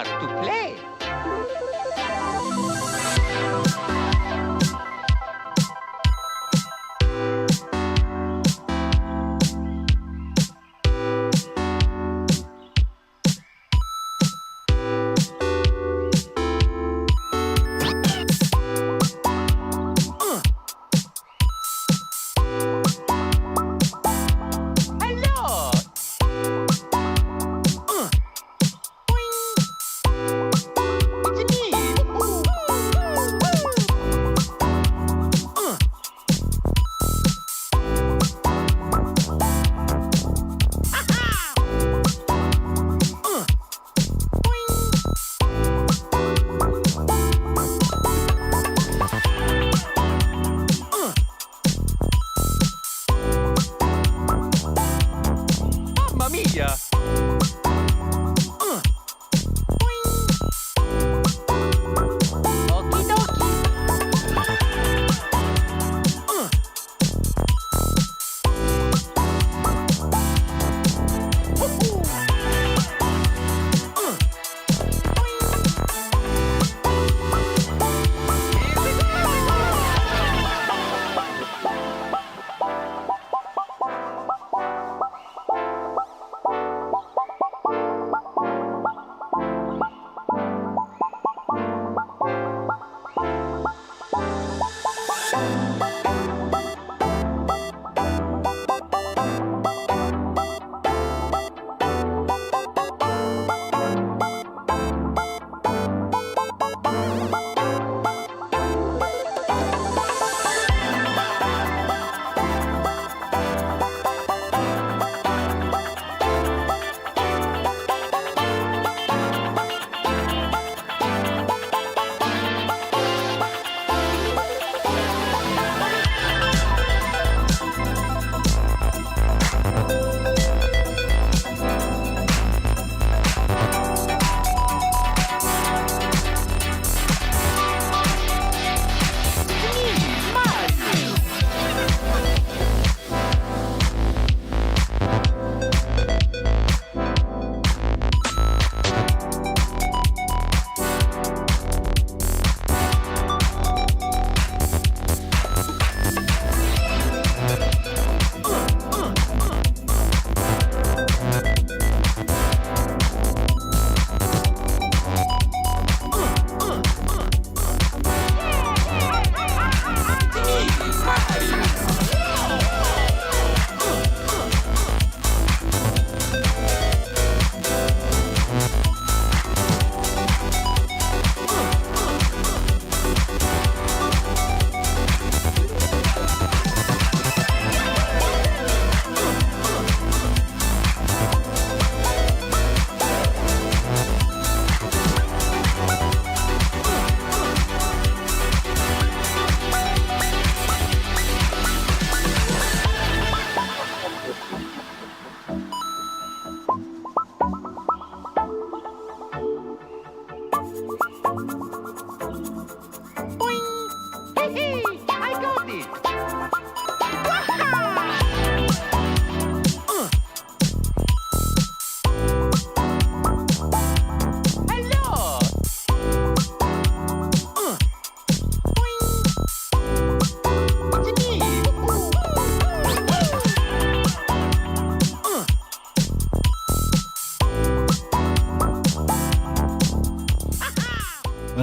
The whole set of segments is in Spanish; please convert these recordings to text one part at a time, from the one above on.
start to play.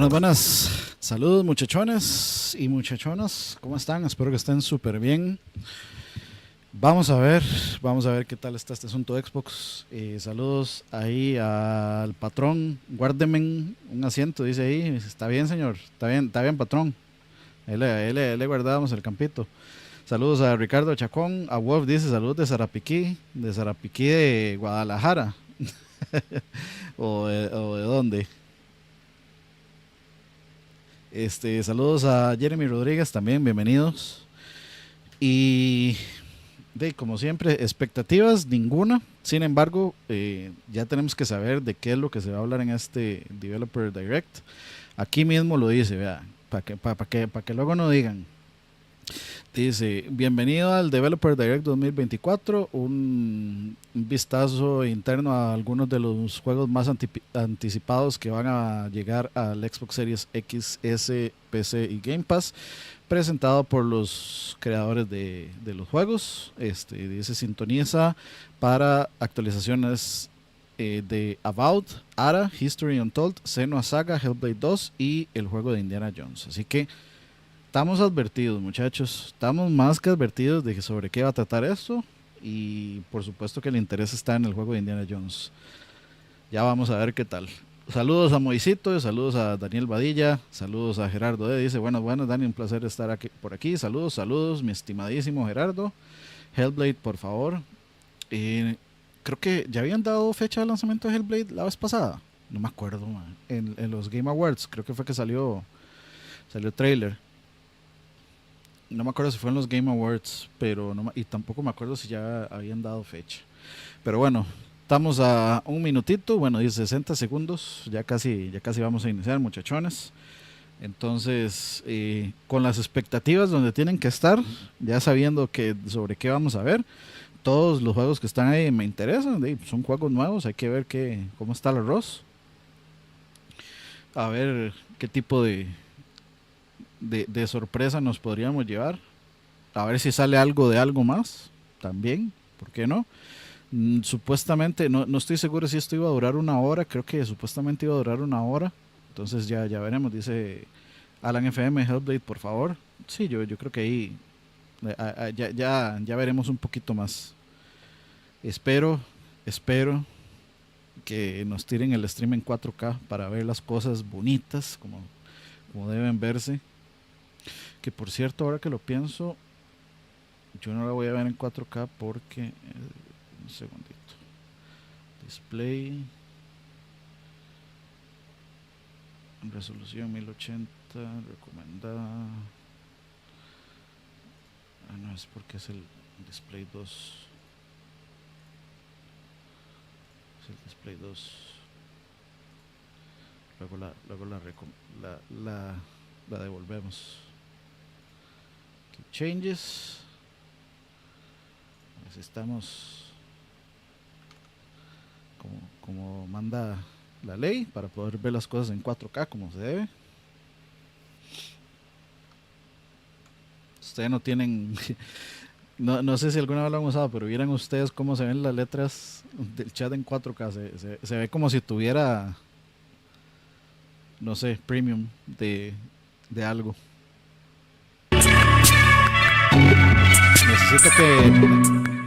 Buenas, saludos muchachones y muchachonas, ¿cómo están? Espero que estén súper bien. Vamos a ver qué tal está este asunto de Xbox. Saludos ahí al patrón, guárdeme un asiento, dice ahí. Está bien, señor, está bien, patrón. Ahí le guardamos el campito. Saludos a Ricardo Chacón, a Wolf dice saludos de Zarapiquí de Guadalajara. o de dónde. Saludos a Jeremy Rodríguez también, bienvenidos. Y como siempre, expectativas ninguna. Sin embargo, ya tenemos que saber de qué es lo que se va a hablar en este Developer Direct. Aquí mismo lo dice, vea, para que luego no digan. Dice, bienvenido al Developer Direct 2024, un vistazo interno a algunos de los juegos más anticipados que van a llegar al Xbox Series X, S, PC y Game Pass, presentado por los creadores de los juegos. Dice, sintoniza para actualizaciones de About, Ara, History Untold, Senua Saga, Hellblade 2 y el juego de Indiana Jones. Así que estamos advertidos, muchachos. Estamos más que advertidos de sobre qué va a tratar esto. Y por supuesto que el interés está en el juego de Indiana Jones. Ya vamos a ver qué tal. Saludos a Moisito, saludos a Daniel Badilla, saludos a Gerardo Dice, bueno, Dani, un placer estar aquí, por aquí. Saludos, mi estimadísimo Gerardo. Hellblade, por favor. Creo que ya habían dado fecha de lanzamiento de Hellblade la vez pasada. No me acuerdo, man. En los Game Awards, creo que fue que salió trailer. No me acuerdo si fue en los Game Awards, pero y tampoco me acuerdo si ya habían dado fecha. Pero bueno, estamos a un minutito, bueno, 60 segundos, ya casi vamos a iniciar, muchachones. Entonces, con las expectativas donde tienen que estar, ya sabiendo sobre qué vamos a ver, todos los juegos que están ahí me interesan, son juegos nuevos, hay que ver cómo está el arroz. A ver qué tipo de sorpresa nos podríamos llevar. A ver si sale algo de algo más también, ¿por qué no? Supuestamente, no estoy seguro si esto iba a durar una hora, creo que supuestamente iba a durar una hora, entonces ya veremos. Dice Alan FM, Hellblade, por favor. Sí, yo creo que ahí ya veremos un poquito más. Espero que nos tiren el stream en 4K para ver las cosas bonitas como deben verse. Que por cierto, ahora que lo pienso, yo no la voy a ver en 4K porque un segundito. Display, resolución 1080, recomendada. No, es porque es el display 2. Es el display 2. Luego la devolvemos. Keep changes. Necesitamos como manda la ley para poder ver las cosas en 4K como se debe. Ustedes no tienen no sé si alguna vez lo han usado, pero vieran ustedes cómo se ven las letras del chat en 4K. Se ve como si tuviera, no sé, premium de algo.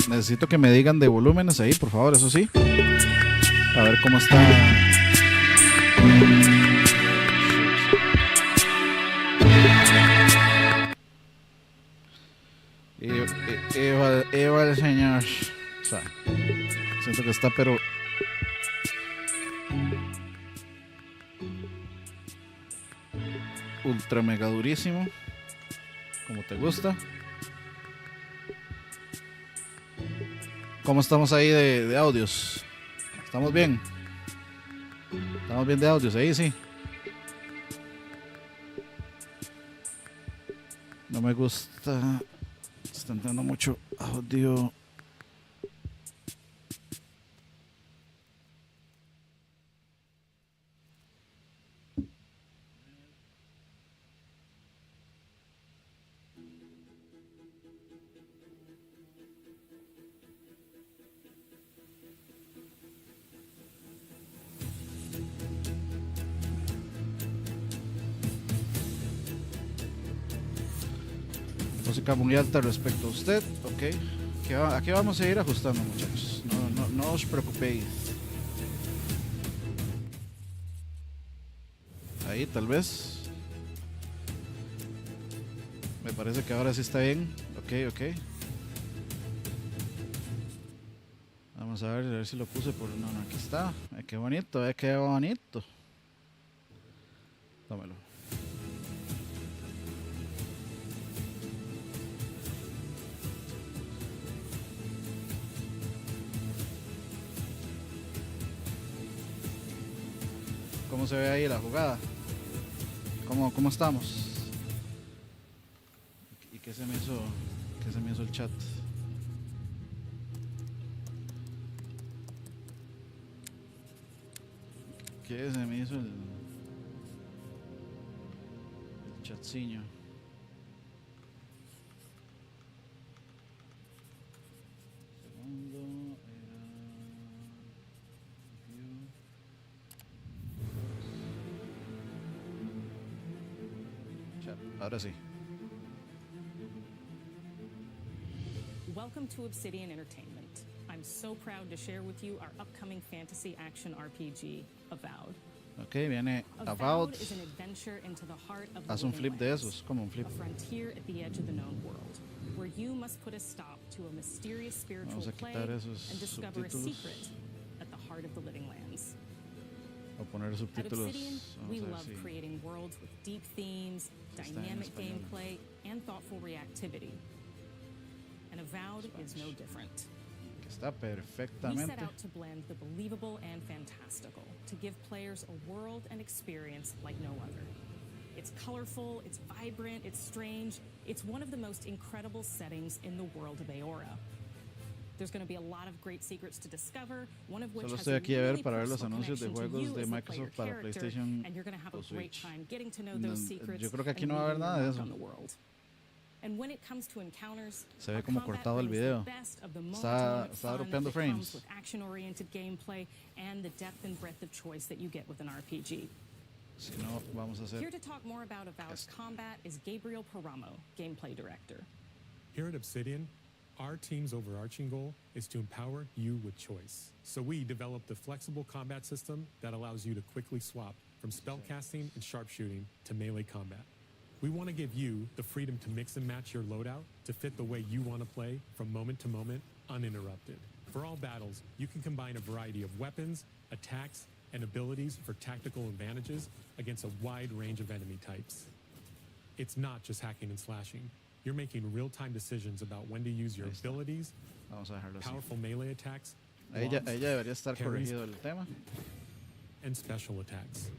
Necesito que me digan de volúmenes ahí, por favor, eso sí. A ver cómo está. Eva el señor. O sea, siento que está, pero ultra mega durísimo, como te gusta. ¿Cómo estamos ahí de audios? ¿Estamos bien? ¿Estamos bien de audios ahí? Sí. No me gusta. Está entrando mucho audio. Música muy alta respecto a usted, ok. Aquí vamos a ir ajustando, muchachos. No os preocupéis. Ahí tal vez. Me parece que ahora sí está bien. Ok. Vamos a ver si lo puse por... No, aquí está. Qué bonito, qué bonito. Tómelo. ¿Cómo se ve ahí la jugada? ¿Cómo estamos? ¿Y qué qué se me hizo el chat? ¿Qué se me hizo el chatciño? Segundo era view. Chat, ahora sí. Welcome to Obsidian Entertainment. I'm so proud to share with you our upcoming fantasy action RPG, Avowed. Ok, viene Avowed is an adventure into the heart of the haz un living flip de lands, esos, como un flip. a frontier at the edge of the known world, where you must put a stop to a mysterious spiritual Vamos a plague quitar esos and discover a subtítulos. secret at the heart of the living lands. O poner At subtítulos. Obsidian, we Vamos a ver love si creating worlds with deep themes, Está en dynamic español. gameplay, and thoughtful reactivity. And Avowed is no different. que está We set perfectamente. out to blend the believable and fantastical, to give players a world and experience like no other. It's colorful, it's vibrant, it's strange. It's one of the most incredible settings in the world of Aora. There's going to be a lot of great secrets to discover, one of which Solo has estoy a aquí a ver really para ver los personal anuncios de connection to juegos you de as the Microsoft player para character, PlayStation and you're going to have o a great Switch. time getting to know No, those secrets. yo creo que aquí and no va a haber leaving nada de your mark eso. on the world. And when it comes to encounters, Se ve our como combat cortado el brings video. the best of the Está moment-to-moment fun dropeando that frames. comes with action-oriented gameplay and the depth and breadth of choice that you get with an RPG. Si no, vamos a Here hacer. to talk more about Avowed's combat is Gabriel Paramo, gameplay director. Here at Obsidian, our team's overarching goal is to empower you with choice. So we developed a flexible combat system that allows you to quickly swap from spellcasting and sharpshooting to melee combat. We want to give you the freedom to mix and match your loadout to fit the way you want to play from moment to moment, uninterrupted. For all battles, you can combine a variety of weapons, attacks, and abilities for tactical advantages against a wide range of enemy types. It's not just hacking and slashing. You're making real-time decisions about when to use your Ahí está. abilities, Vamos a dejarlo así. powerful melee attacks, Ahí ya, blocks, ahí ya debería estar parries, corregido el tema. and special attacks.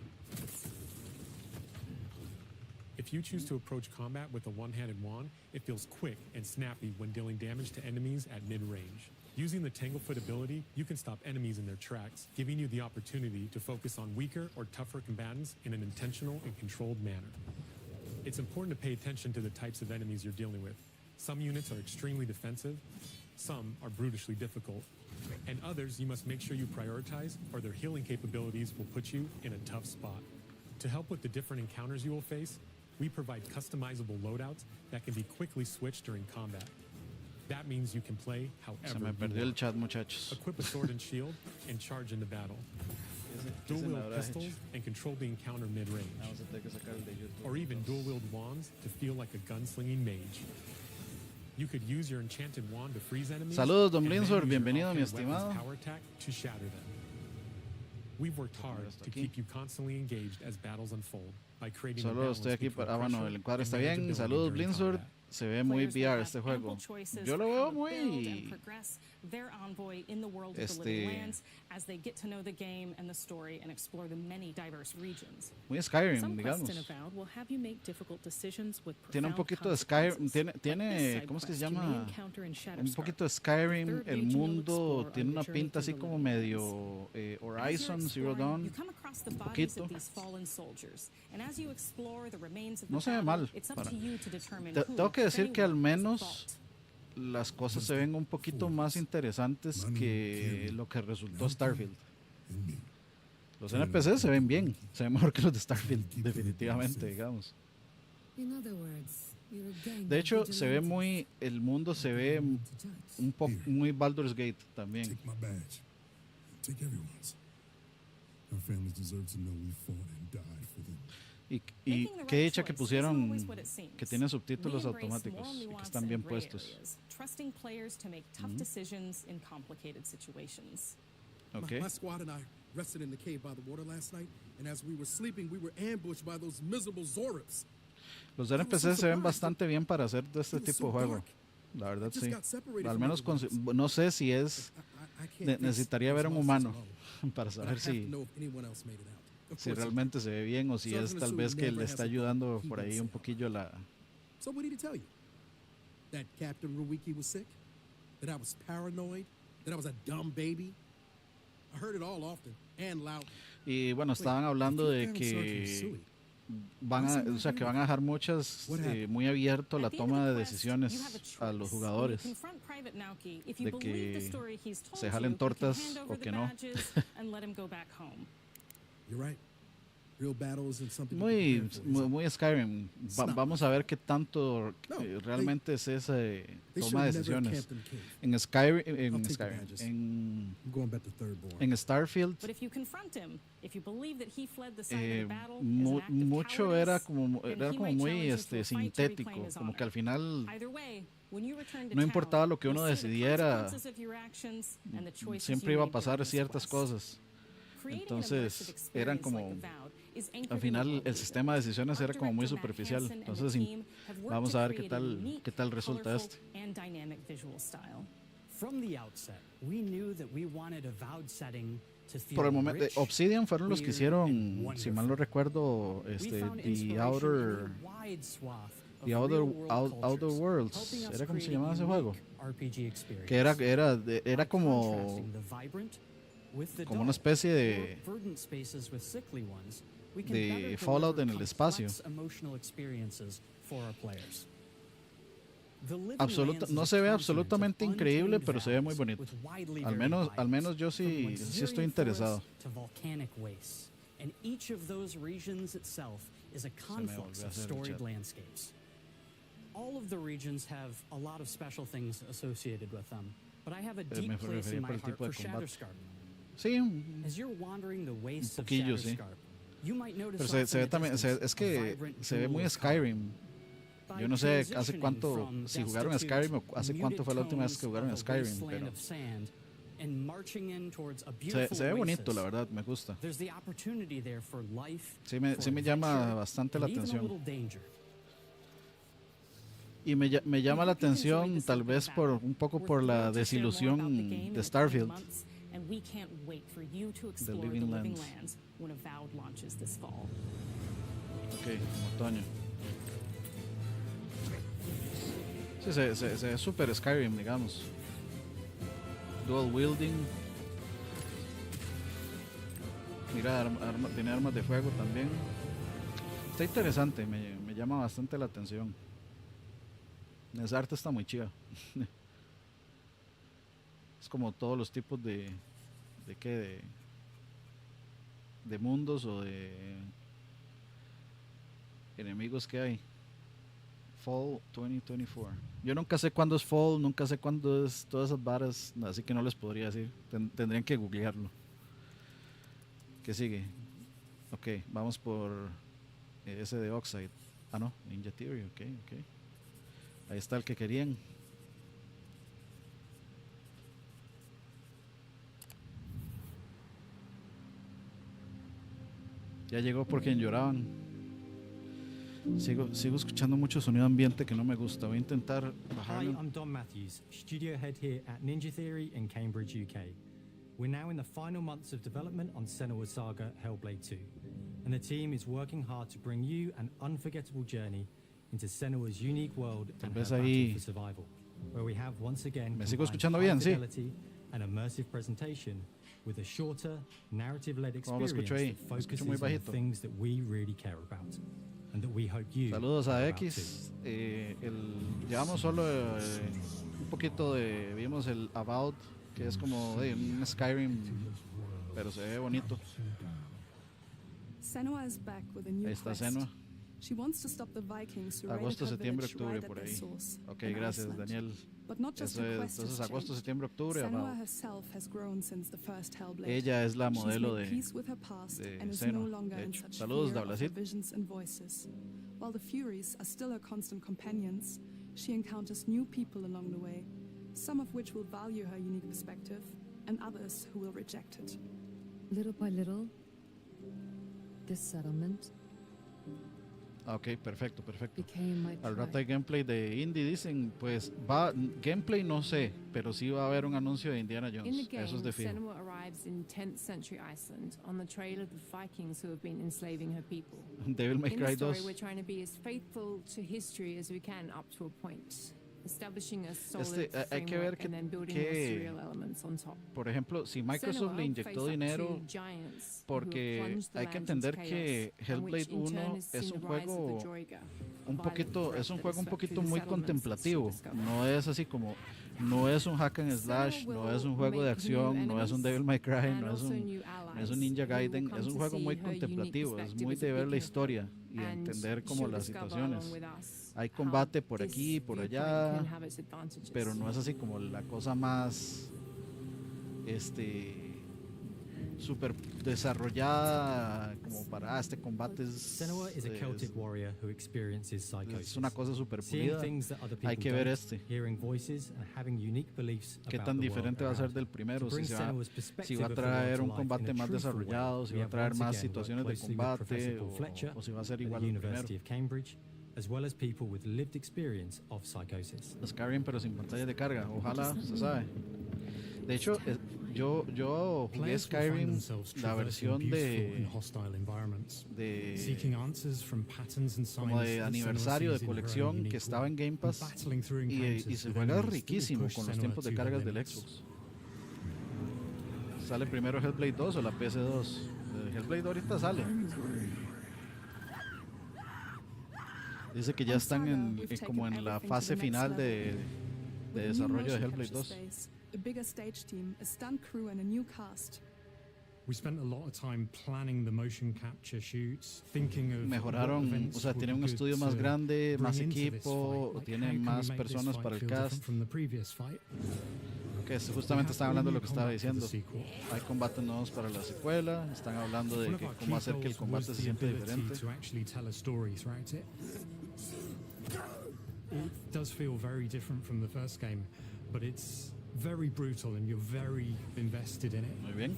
If you choose to approach combat with a one-handed wand, it feels quick and snappy when dealing damage to enemies at mid-range. Using the Tanglefoot ability, you can stop enemies in their tracks, giving you the opportunity to focus on weaker or tougher combatants in an intentional and controlled manner. It's important to pay attention to the types of enemies you're dealing with. Some units are extremely defensive, some are brutishly difficult, and others you must make sure you prioritize or their healing capabilities will put you in a tough spot. To help with the different encounters you will face, we provide customizable loadouts that can be quickly switched during combat. That means you can play however Se me you perdió el want. chat, muchachos. Equip a sword and shield and charge into battle. ¿Qué se me Dual-wield habrá pistols hecho? and control the encounter mid-range. Vamos a tener que sacar el de YouTube. Or even dual-wield wands to feel like a gunslinging mage. You could use your enchanted wand to freeze enemies. Saludos, Don and then Blinzor. use your Bienvenido, mi offhand weapon's estimado. power attack to shatter them. We've worked hard esto to aquí. keep you constantly engaged as battles unfold by creating a Solo balance estoy aquí between para. Bueno, pressure el encuadre and está bien. manageability Saludos, during Blinzor. combat. Se ve muy Players will VR have este juego. ample choices Yo lo for veo how to build and muy. progress their envoy in the world of the living Este. lands as they get to know the game and the story and explore the many diverse regions. Muy Skyrim, Some quests in digamos. Avowed will have you make difficult decisions with Tiene un profound poquito de Skyrim. consequences. Tiene, Like this side ¿cómo es que se quest you may llama? encounter in Un Shatterstar. poquito de Skyrim. The third El region you'll mundo explore tiene on una your journey pinta through así the como living medio As Horizon, you're Zero exploring, Dawn. you come across the bodies poquito. of these fallen soldiers, and as you explore the remains of No the se ve battle, mal. it's up Para- to you to determine Te- who, tengo que if decir que al anyone, is at menos fault. las cosas se ven un poquito más interesantes que lo que resultó Starfield. Los NPCs se ven bien, se ven mejor que los de Starfield, definitivamente, digamos. De hecho, se ve muy, el mundo se ve un poco muy Baldur's Gate también. Take my badge. Take everyone's. Our families deserve to know we fought and died for them. Y Making the qué right dicha que choice pusieron, isn't always what it seems. que tiene subtítulos We embrace automáticos moral y que nuance están and bien gray puestos. areas, trusting players to make tough decisions in complicated situations. Okay. My squad and I rested in the cave by the water last night, and as we were sleeping, we were ambushed by those miserable Zorops. Los NPCs se ven bastante bien para hacer de este tipo de juego. La verdad sí. Al menos no sé si es necesitaría ver un humano para saber si realmente se ve bien o si es tal vez que le está ayudando por ahí un poquillo That Captain Ruiki was sick? That I was paranoid? That I was a dumb baby? I heard it all often and loudly. Y bueno, estaban hablando de que o sea, que van a dejar muchas, muy abierto la toma de decisiones a los jugadores, de que se jalen tortas o que no. You're right. Real battle isn't something Muy, to prepare for, is it? muy Skyrim. Vamos a ver qué tanto realmente es esa They toma de should never decisiones. camped in the cave. En Skyrim, I'll take the badges. I'm going back to third born. en Starfield, But if you confront him, if you believe that he fled the site of the battle mu- as an act of mucho era cowardice, como then era he como might muy challenge you to a fight to sintético, reclaim his como honor. que al final Either way, when you return to no importaba town, lo que uno you'll see the decidiera, consequences of your actions and the choices siempre you iba a made pasar during this ciertas quest. cosas. Creating an Entonces, immersive eran experience como, like Avowed is anchored al in final the world el sistema de decisiones era como muy superficial. Entonces vamos a ver qué tal resulta este. and dynamic visual style. From the outset, we knew that we wanted Avowed setting to feel Por el momento, rich, Obsidian fueron los que weird, hicieron, and si mal no wonderful. recuerdo, We The found inspiration Outer, in a wide swath of The Outer, real-world Outer cultures, Worlds, helping us ¿era cómo se create a llamaba ese unique juego? RPG experience. Que era By como, contrasting the vibrant with the como una dull, especie de, or verdant spaces with sickly ones, we can de better Fallout deliver en el espacio. complex emotional experiences for our players. The living absoluta, lands no is se a ve continent absolutamente of increíble, untamed pero se ve muy valleys bonito. with widely Al varied menos biomes, yo from sí luxuriant estoy interesado. forests to volcanic wastes, and each of those regions itself is a conflux volvió a of hacer el storied chat. landscapes. All of the regions have a lot of special things associated with them, but I have a deep me place refería in por my el heart tipo de for combate. Shatterscarp. Sí, As you're wandering the wastes of poquillo, sí. Shatterscarp, you might notice pero off in se ve the también, distance es a que vibrant se ve jewel muy of color. Skyrim. By Yo no sé hace transitioning cuánto, from si jugaron destitute, Skyrim o hace cuánto fue la última vez muted que jugaron tones of a Skyrim, wasteland pero of sand and marching in towards a se beautiful ve bonito, oasis. la verdad, me gusta. There's the opportunity there for life, Sí me for llama adventure, bastante la and even a atención. little danger. Y me llama la atención tal vez por un poco por la desilusión de Starfield. And we can't wait for you to explore the Living living Lands. lands when Avowed launches this fall. Ok, en otoño. Sí, se ve super Skyrim, digamos. Dual wielding. Mira, tiene armas de fuego también. Está interesante, me llama bastante la atención. Esa arte está muy chida. Es como todos los tipos de qué, de mundos o de enemigos que hay. Fall 2024. Yo nunca sé cuándo es Fall, nunca sé cuándo es todas esas varas, así que no les podría decir. Tendrían que googlearlo. ¿Qué sigue? Ok, vamos por ese de Oxide. Ah, no, Ninja Theory, ok. Ahí está el que querían. Ya llegó por quien lloraban. Sigo escuchando mucho sonido ambiente que no me gusta. Voy a intentar Hi, bajarlo. I'm Don Matthews, studio head here at Ninja Theory in Cambridge, UK. We're now in the final months of development on Senua's Saga Hellblade 2, and the team is working hard to bring you an unforgettable journey into Senua's unique world and her vez battle ahí- for survival, where we have once again ¿Me sigo combined escuchando high bien? Sí. fidelity and immersive presentation with a shorter, narrative-led ¿Cómo me experience escucho ahí? that Me escucho focuses muy on the bajito. things that we really care about, and that we hope you Saludos a care about too. X. Llevamos solo un poquito vimos el About, que es como un Skyrim, pero se ve bonito. Senua is back with a new Ahí está quest. Senua. She wants to stop the Vikings who raided Agosto, her septiembre, village octubre, right at por their ahí. source, Ok, in gracias, Iceland. Daniel. But not just Eso her es, quest entonces has agosto, changed. septiembre, octubre, Senua About. herself has grown since the first Hellblade. Ella es la She's modelo made de peace with her past de and is Senua, no longer de in hecho. such Saludos, fear of her Dablacit. visions and voices. While the Furies are still her constant companions, she encounters new people along the way, some of which will value her unique perspective, and others who will reject it. Little by little, this settlement Ok, perfecto. became my Al rato tribe. hay gameplay de Indie, dicen. Pues gameplay no sé, pero sí va a haber un anuncio de Indiana In the Jones. game, Eso es de fijo. Senua arrives in 10th century Iceland on the trail of the Vikings who have been enslaving her people. Devil May In the Cry story, 2. we're trying to be as faithful to history as we can up to a point. establishing a solid hay que ver framework and then building more surreal elements on top. por ejemplo, si Microsoft le inyectó dinero, porque hay que entender que Hellblade 1 es un juego un poquito muy contemplativo. No es así como, no es un hack and slash, no es un juego de acción, no es un Devil May Cry, no es un Ninja Gaiden, es un juego muy contemplativo, es muy de ver la historia y entender como las situaciones. Hay combate por aquí y por allá, pero no es así como la cosa más super desarrollada como para este combate es is a Celtic warrior who experiences psychosis. Es una cosa super Seeing pulida. things that other Hay people que ver don't, hearing voices and having unique beliefs qué about tan the world diferente va a ser around. del primero, To bring si Senua's va perspective a of the world traer to un life in combate a más truthful desarrollado, way. si We va a have traer once más again situaciones worked de closely with Professor combate Paul Fletcher o si va a ser at the igual al primero. University of Cambridge, as well as people with lived experience of psychosis. Skyrim pero sin pantalla de carga, ojalá, se sabe. De hecho, yo jugué Players will find Skyrim, themselves la traversing versión beautiful and hostile environments, de seeking answers from patterns and como signs de that aniversario Senua de sees in her own colección unique que estaba en way, Game Pass and battling through y encounters se with juega enemies that will riquísimo push con los Senua tiempos de to her cargas del limits. Xbox. ¿Sale primero Hellblade 2 o la PS2? Hellblade ahorita sale. Dice que ya están como en la fase final de desarrollo de Hellblade 2. A bigger stage team, a stunt crew and a new cast. We spent a lot of time planning the motion capture shoots, thinking of Mejoraron, what events o sea, would tiene be un good estudio to más grande, más bring into this equipo, fight. Like, tiene how can we más make this personas fight para el feel cast. different from the previous fight? Que justamente están hablando de lo que estaba We have all new diciendo. combat for the sequel. Hay combates nuevos para la secuela, están hablando de One of que our cómo key hacer que el goals combate was se the sienta ability diferente. to actually tell a story throughout it. It does feel very different from the first game, but it's very brutal and you're very invested in it. Muy bien.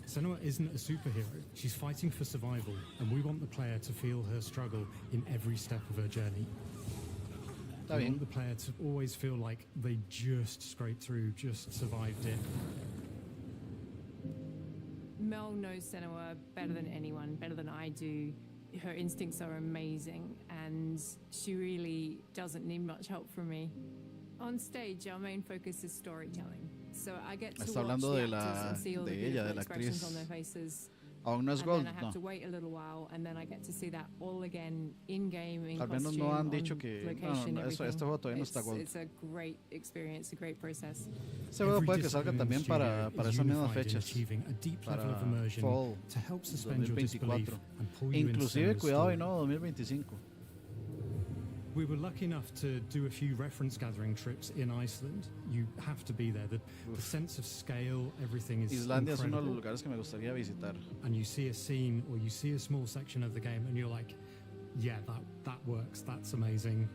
Senua isn't a superhero. She's fighting for survival, and we want the player to feel her struggle in every step of her journey. Está We bien. want the player to always feel like they just scraped through, just survived it. Mel knows Senua better than anyone, better than I do. Her instincts are amazing, and she really doesn't need much help from me. On stage, our main focus is storytelling. So I get to Está watch hablando the de actors and see all the de ella, beautiful de la expressions actriz. on their faces. Aún no es And Gold, then I have no. to wait a little while, and then I get to see that all again in game, in Al menos costume, no han on dicho que location, este everything. juego todavía no está Gold. It's a great experience, a great process. Este juego Every puede que salga discipline in también the studio para is esas mismas unified in fechas, achieving a deep level para of immersion Fall to help suspend your disbelief 2024. and pull you into Inclusive, Senua's cuidado y story. no, 2025. We were lucky enough to do a few reference gathering trips in Iceland. You have to be there. The sense of scale, everything is Islandia es uno de los incredible. lugares que me gustaría visitar. And you see a scene or you see a small section of the game and you're like, yeah, that works. That's amazing.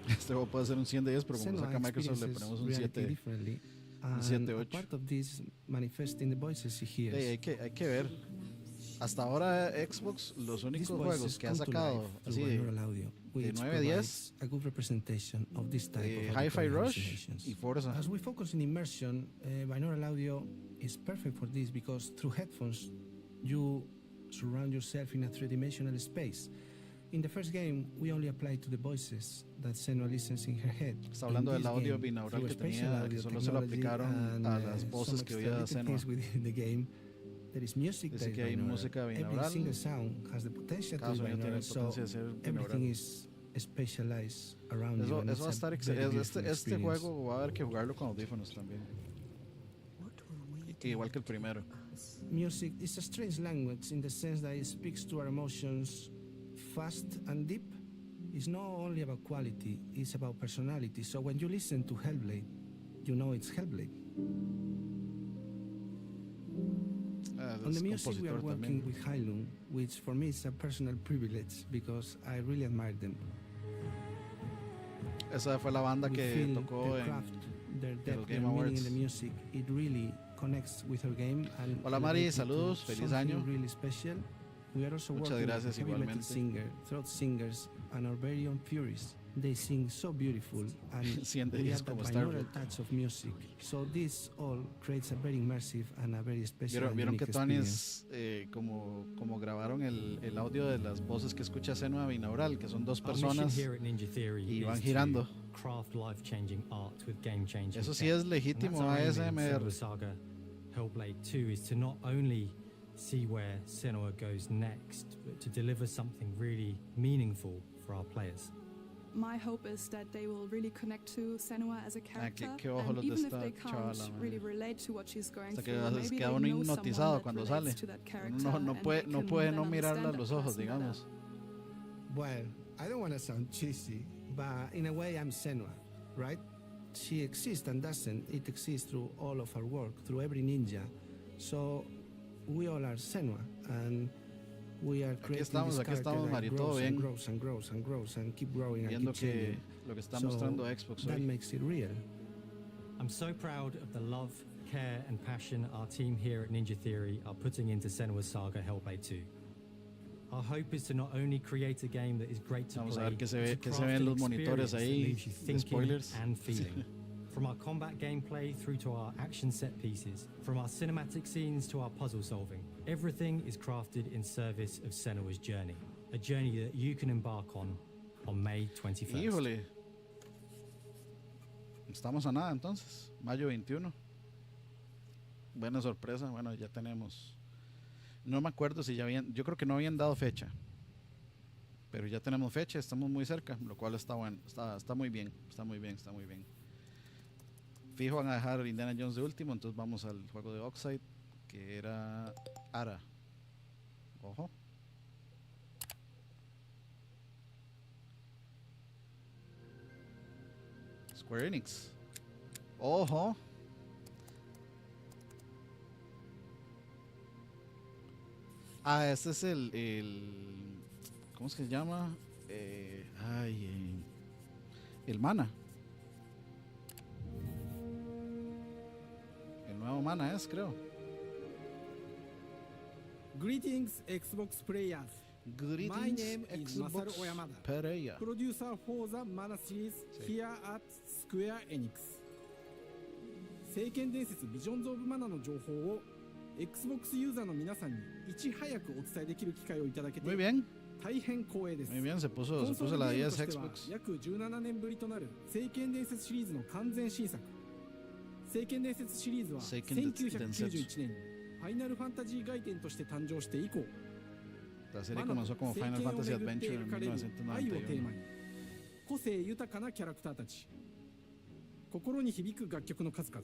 Este juego puede ser un 100 de 10, pero como Senua saca Microsoft le experiences ponemos un reality 7. differently, un and 7, a 8. part of this manifests in the voices he hears. Hay que ver. Hasta ahora Xbox, los únicos These juegos voices que ha come to sacado life así through de binaural audio, which 9 a 10, provides a good representation of this type of Hi-Fi auditory Rush hallucinations. y Forza. As we focus in immersion, binaural audio is perfect for this because through headphones you surround yourself in a three-dimensional space. In the first game, we only applied to the voices that Senua listens in her head. Está hablando In del this audio game, binaural through que spatial tenía, que audio solo se lo technology aplicaron and, a las voces some que oía extra Senua. things within the game, there is music Dice that que is hay binaural. música Every binaural. single sound has the potential to Cada be sonido tiene binaural, el potencia de so ser everything binaural. is specialized around you. And Eso va a it's estar very excelente. beautiful Este experience. juego va a haber que jugarlo con audífonos también. Igual que el primero. Music is a strange language in the sense that it speaks to our emotions fast and deep. It's not only about quality, it's about personality. So when you listen to Hellblade, you know it's Hellblade. On Es the music, we are compositor working también. with Heilung, which for me is a personal privilege because I really admire them. Esa fue la banda We que feel tocó their en craft, their los depth, their Game meaning Awards. in the music. It really connects with our game. And Hola, Mari, elevates it to saludos, feliz something año. really special. We are also Muchas working gracias, with a heavy metal igualmente. singer, throat singers, and our very own purists. They sing so beautiful, and Siente we es have that como binaural Starfield. touch of music. So this all creates a very immersive and a very special and ¿Vieron unique que Tony experience. es como grabaron el audio de las voces que escucha Senua binaural, que son dos Our mission personas? here at Ninja Theory y van is girando. to craft life-changing art with game-changing Eso sí tech. es legítimo And that's our aim in ASMR. Senua Saga Hellblade 2 is to not only see where Senua goes next, but to deliver something really meaningful for our players. My hope is that they will really connect to Senua as a character, qué ojo and los de even if esta they can't chavala, man. really relate to what she's going Hasta que through, maybe queda they uno know hipnotizado someone that cuando relates sale. to that character, No and puede, they no can puede then no mirarla a understand los that ojos, person better. digamos. Well, I don't want to sound cheesy, but in a way I'm Senua, right? She exists and doesn't. It exists through all of our work, through every ninja. So we all are Senua, and we are creating this aquí character estamos, that Mari, todo grows bien. and grows and grows and grows and keep growing and Viendo keep changing. lo que está So mostrando Xbox that hoy. makes it real. I'm so proud of the love, care, and passion our team here at Ninja Theory are putting into Senua's Saga Hellblade 2. Our hope is to not only create a game that is great to Vamos a play, ver qué se but ve, to qué se craft ve en an los monitores experience that ahí, leaves you de thinking spoilers. and feeling. From our combat gameplay through to our action set pieces, from our cinematic scenes to our puzzle solving, everything is crafted in service of Senua's journey, a journey that you can embark on May 21st. Híjole. Estamos a nada entonces, mayo 21. Buena sorpresa, bueno, ya tenemos. No me acuerdo si ya habían, yo creo que no habían dado fecha. Pero ya tenemos fecha, estamos muy cerca, lo cual está bueno, está muy bien, está muy bien, está muy bien. Fijo van a dejar Indiana Jones de último, entonces vamos al juego de Oxide, que era Ara. Ojo. Square Enix. Ojo. Ah, este es ¿cómo es que se llama? El Mana. El nuevo Mana es, creo. Greetings, Xbox players. Greetings, My name is Xbox Masaru Oyamada, player. producer for the Mana series here at Square Enix. 聖剣伝説ビジョンズ・オブ・マナの情報を Xbox ユーザーの皆さんにいち早くお伝えできる機会をいただけて Muy bien, 大変光栄です。 muy bien, se コ puso ンソール la ゲーム 10 としては Xbox. 約17年ぶりとなる聖剣伝説シリーズの完全新作。聖剣伝説シリーズは聖剣伝説1991年にファイナルファンタジー外伝として誕生して以降、 La serie マナ comenzó と como 聖 Final 剣を Fantasy 巡って Adventure 描 en かれる愛をテーマ 1991. に個性豊かなキャラクターたち、心に響く楽曲の数々、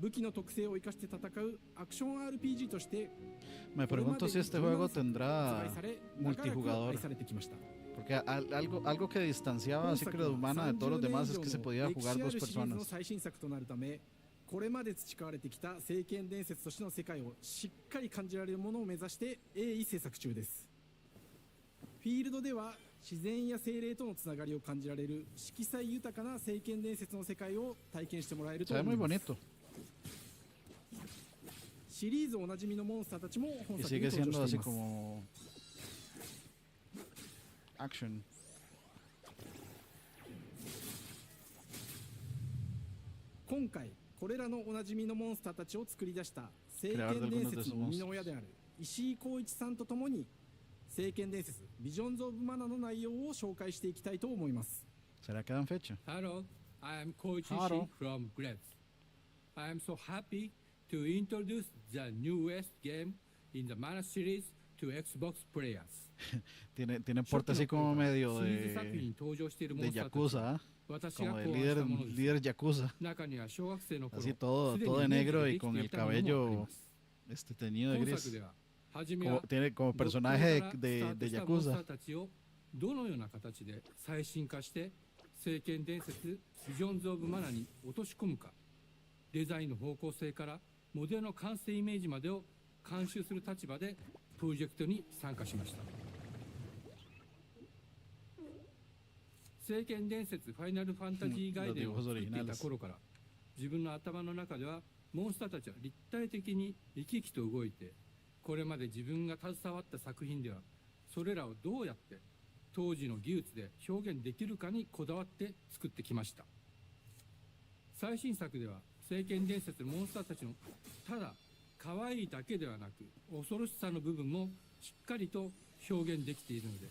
武器の特性を生かして戦うアクション RPG として Me これま pregunto で si に este 17 juego 作 tendrá 発売され長らく multijugador. 愛されてきました。 Porque algo que distanciaba a 本作 Secret は of Mana de todos los 30 demás 年 es 以 que se 上 podía の歴 jugar 史あ dos るシリーズの personas. 最新作となるため、これまで培われてきた聖剣伝説としての世界をしっかり感じられるものを目指して鋭意制作中です。フィールドでは自然や精霊とのつながりを感じられる色彩豊かな聖剣伝説の世界を体験してもらえると Se ve 思 muy います。 bonito. シリーズおなじみのモンスターたちも本 Y 作に sigue 登場 siendo してい así ます。 como action. 今回これらのおなじみのモンスターたちを作り出した聖 Creador de 剣伝 algunos de 説 esos の生みの親である石井浩一さんとともに聖剣伝説ビジョンズ・オブ・マナの内容を紹介していきたいと思います。 ¿Será que dan fecha? Hello, I am Koichi Hello. from Grabs. I am so happy to introduce the newest game in the Mana series to Xbox players. Tiene porte así como medio シリーズ作品に登場しているモン de スターたち Yakuza, ¿ah? 私 Como が de 考案したものです líder Yakuza. 中には小学生の頃 Así todo すでに de イメージが negro で y き con てい el たものもあり cabello ます teñido de 本作 gris. では初めは Tiene como 独特 personaje からスタ de ートしたモンスタ Yakuza. ーたちをどのような形で最新化して聖剣伝説ビジョンズ・オブ・マナに落とし込むか、デザインの方向性からモデルの完成イメージまでを監修する立場でプロジェクトに参加しました。聖剣伝説ファイナルファンタジー外伝を作っていた頃から自分の頭の中ではモンスターたちは立体的に生き生きと動いて、これまで自分が携わった作品ではそれらをどうやって当時の技術で表現できるかにこだわって作ってきました。最新作では聖剣伝説のモンスターたちのただ可愛いだけではなく恐ろしさの部分もしっかりと表現できているので、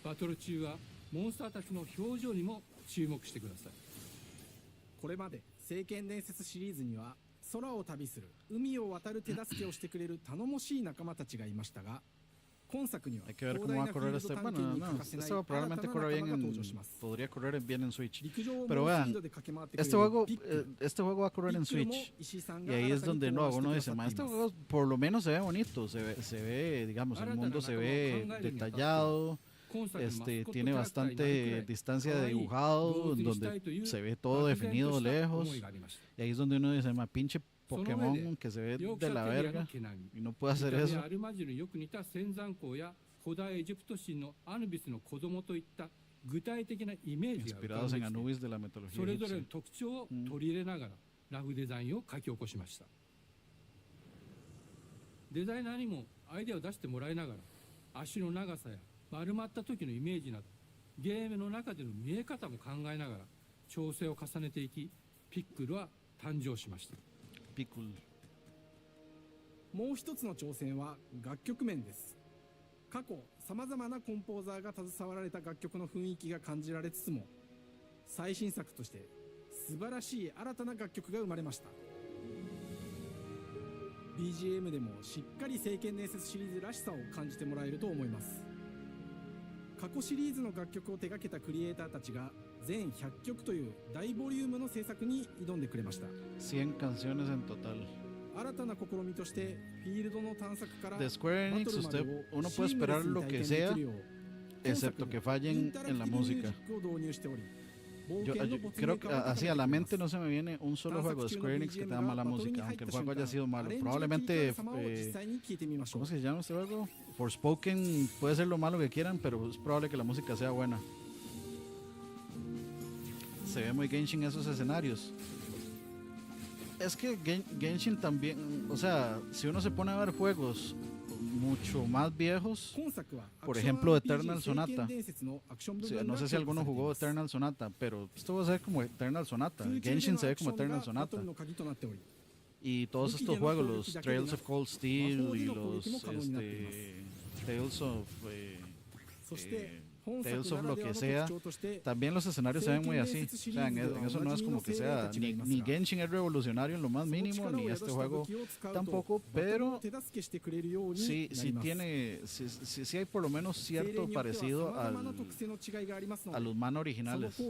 バトル中はモンスターたちの表情にも注目してください。これまで聖剣伝説シリーズには空を旅する海を渡る手助けをしてくれる頼もしい仲間たちがいましたが、今作には Hay que ver cómo va a correr este. Bueno, no, este probablemente corre bien podría correr bien en Switch. Pero vean, este juego va a correr en Switch. Y ahí es donde no, uno dice, este juego por lo menos se ve bonito, se ve, digamos, el mundo se ve detallado. Tiene bastante distancia de dibujado, donde se ve todo definido lejos. Y ahí es donde uno dice, pinche Pokémon que se ve de la verga y no puede hacer eso. Inspirados en Anubis de la mitología egipcia. デザイナーにもアイデアを出してもらいながら、足の長さや丸まった時のイメージなどゲームの中での見え方も考えながら調整を重ねていき、ピックルは誕生しました。ピクル。もう一つの挑戦は楽曲面です。過去さまざまなコンポーザーが携わられた楽曲の雰囲気が感じられつつも、最新作として素晴らしい新たな楽曲が生まれました。 BGM でもしっかり聖剣伝説シリーズらしさを感じてもらえると思います。過去シリーズの楽曲を手掛けたクリエイターたちが全100曲という大ボリュームの制作に挑んでくれました。100 canciones en total. 新たな試みとしてフィールドの探索から De Square Enix uno puede esperar lo que sea, excepto que fallen en la música. Yo creo que así a la mente no se me viene un solo juego de Square Enix que tenga mala música, aunque el juego haya sido malo. Probablemente, ¿cómo se llama este juego? Forspoken puede ser lo malo que quieran, pero es probable que la música sea buena. Se ve muy Genshin esos escenarios. Es que Genshin también, o sea, si uno se pone a ver juegos mucho más viejos, por ejemplo Eternal Sonata, no sé si alguno jugó Eternal Sonata, pero esto va a ser como Eternal Sonata. Genshin se ve como Eternal Sonata. Y todos estos juegos, los Trails of Cold Steel y los Tales of lo que sea, también los escenarios se ven muy así. O sea, en eso no es como que sea, ni Genshin es revolucionario en lo más mínimo, ni este juego tampoco, pero sí hay por lo menos cierto parecido a los mana originales.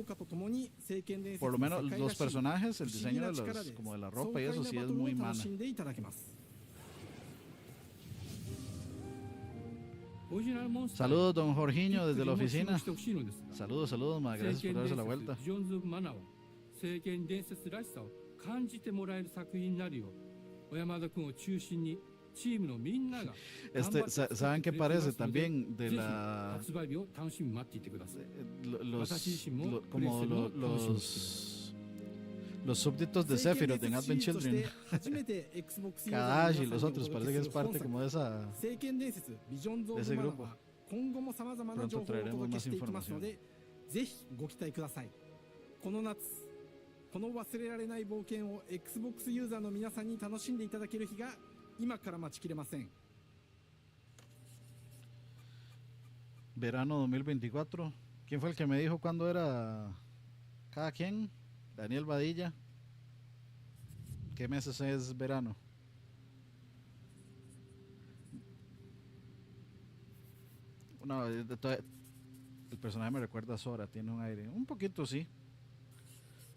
Por lo menos los personajes, el diseño de como de la ropa y eso sí es muy mana. Saludos, don Jorginho, desde la oficina. Saludos, gracias por darse la vuelta. ¿Saben qué parece también de la los súbditos de Sephiroth en Advent Children? Kadash y los otros, parece que es parte como de ese grupo. Pronto traeremos más información. ぜひご期待ください。この夏、この忘れられない冒険を Xbox ユーザーの皆さんに楽しんでいただける日が今から待ちきれません。 Verano 2024. ¿Quién fue el que me dijo cuándo era cada quien? Daniel Badilla. ¿Qué meses es verano? No, el personaje me recuerda a Sora, tiene un aire, un poquito sí.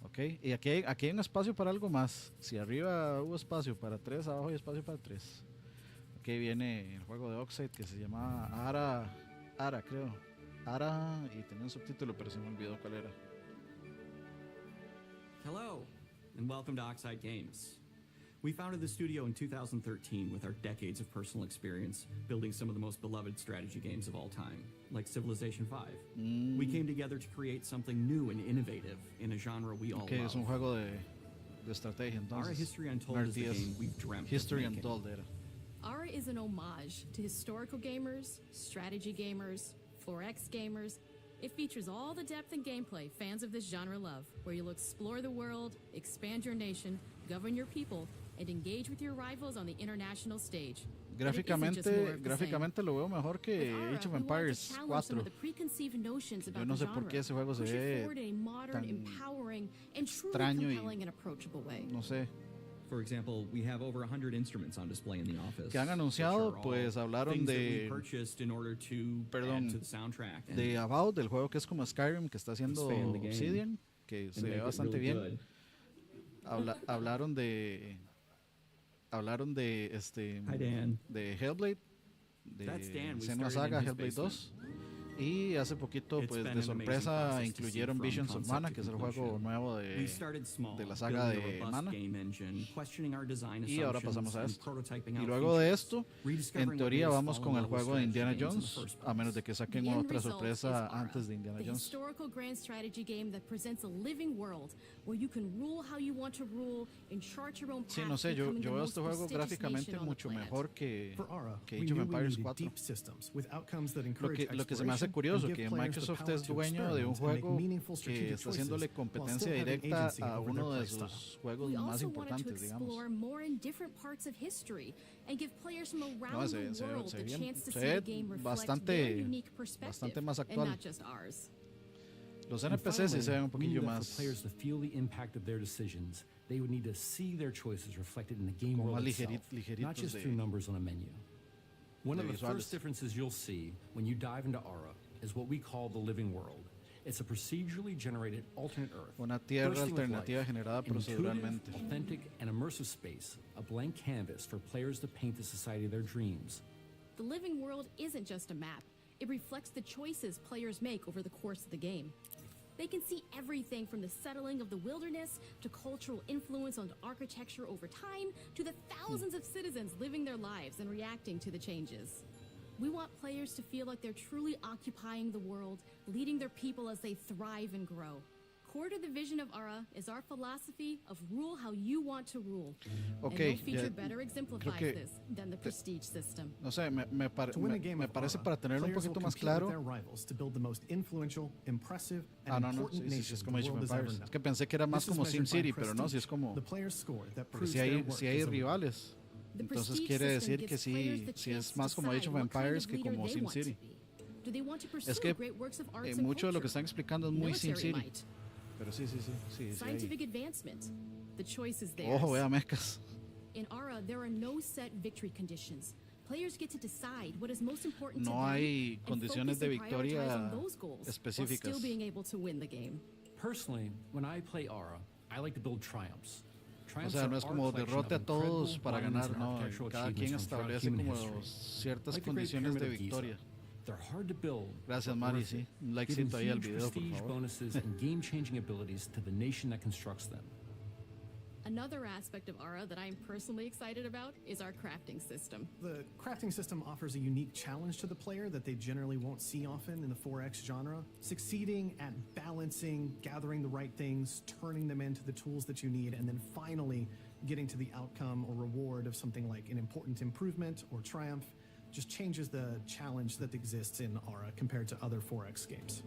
Ok, y aquí hay un espacio para algo más. Si arriba hubo espacio para 3, abajo hay espacio para 3. Aquí viene el juego de Oxide que se llama Ara, creo. Ara, y tenía un subtítulo, pero se me olvidó cuál era. Hello, and welcome to Oxide Games. We founded the studio in 2013 with our decades of personal experience building some of the most beloved strategy games of all time, like Civilization V. We came together to create something new and innovative in a genre we all love. Es un juego de estrategia, entonces. Ara History Untold is the game we've dreamt History of making. Untold era. Ara is an homage to historical gamers, strategy gamers, 4X gamers, It features all the depth and gameplay fans of this genre love, where you'll explore the world, expand your nation, govern your people, and engage with your rivals on the international stage. Gráficamente lo veo mejor que Age of Empires 4. Yo no sé por qué ese juego se ve tan extraño y no sé. For example, we have over 100 instruments on display in the office. Que han anunciado, pues hablaron de de About, del juego que es como Skyrim, que está haciendo Obsidian, que se ve bastante bien. Hablaron de de Hellblade, de Senua's Saga, Hellblade 2. Y hace poquito, pues de sorpresa, incluyeron Visions of Mana, que es el juego nuevo de la saga de Mana. Y ahora pasamos a esto. Y luego de esto, en teoría vamos con el juego de Indiana Jones, a menos de que saquen otra sorpresa antes de Indiana Jones. Sí, no sé, yo veo este juego gráficamente mucho mejor que Age of Empires 4. Lo que se me hace curioso, que Microsoft es dueño de un juego que está haciéndole competencia directa a uno de sus juegos más importantes, digamos. No, se ve bastante más actual. Los NPCs sí se ven un poquillo más ligeritos, not just through numbers on a menu. One of the first differences you'll see when you dive into Aura is what we call the living world. It's a procedurally generated alternate Earth. Una tierra alternativa generada proceduralmente. Authentic and immersive space, a blank canvas for players to paint the society of their dreams. The living world isn't just a map. It reflects the choices players make over the course of the game. They can see everything from the settling of the wilderness to cultural influence on architecture over time to the thousands of citizens living their lives and reacting to the changes. We want players to feel like they're truly occupying the world, leading their people as they thrive and grow. Core to the vision of Aura is our philosophy of rule how you want to rule. Okay, and no feature better exemplifies this than the prestige system. No sé, me parece para tenerlo un poquito más claro. No, sí, es como Age of Empires. Es que pensé que era más como SimCity, pero no, sí es como. Porque si hay rivales. Entonces quiere decir que sí es más como Age of Empires que como SimCity. Es que mucho de lo que están explicando es muy SimCity. Pero sí. Scientific advancement. The choice is theirs. Ojo, vea mechas. In Aura, there are no set victory conditions. Players get to decide what is most important to them. No hay condiciones de victoria específicas. While still being able to win the game. Personally, when I play Aura, I like to build triumphs. O sea, no es como derrote a todos para ganar, no. Cada quien establece como ciertas condiciones de victoria. They're hard to build. Gracias, Mari, sí. Un likecito ahí al video, por favor. Bonuses and game-changing abilities to the nation that constructs them. Another aspect of Aura that I'm personally excited about is our crafting system. The crafting system offers a unique challenge to the player that they generally won't see often in the 4X genre. Succeeding at balancing, gathering the right things, turning them into the tools that you need, and then finally getting to the outcome or reward of something like an important improvement or triumph just changes the challenge that exists in Aura compared to other 4X games.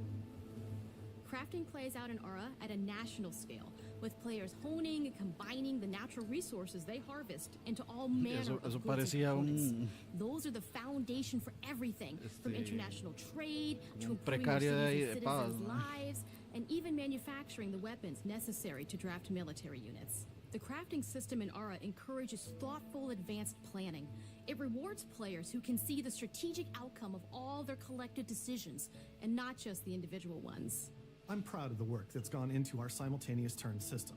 Crafting plays out in Aura at a national scale, with players honing and combining the natural resources they harvest into all manner of goods and components. Those are the foundation for everything, from international trade to improving citizens' lives, and even manufacturing the weapons necessary to draft military units. The crafting system in Aura encourages thoughtful, advanced planning. It rewards players who can see the strategic outcome of all their collective decisions, and not just the individual ones. I'm proud of the work that's gone into our simultaneous turn system.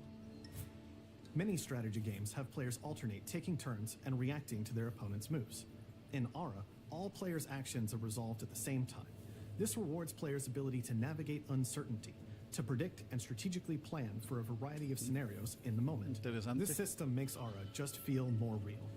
Many strategy games have players alternate taking turns and reacting to their opponent's moves. In Aura, all players' actions are resolved at the same time. This rewards players' ability to navigate uncertainty, to predict and strategically plan for a variety of scenarios in the moment. This system makes Aura just feel more real.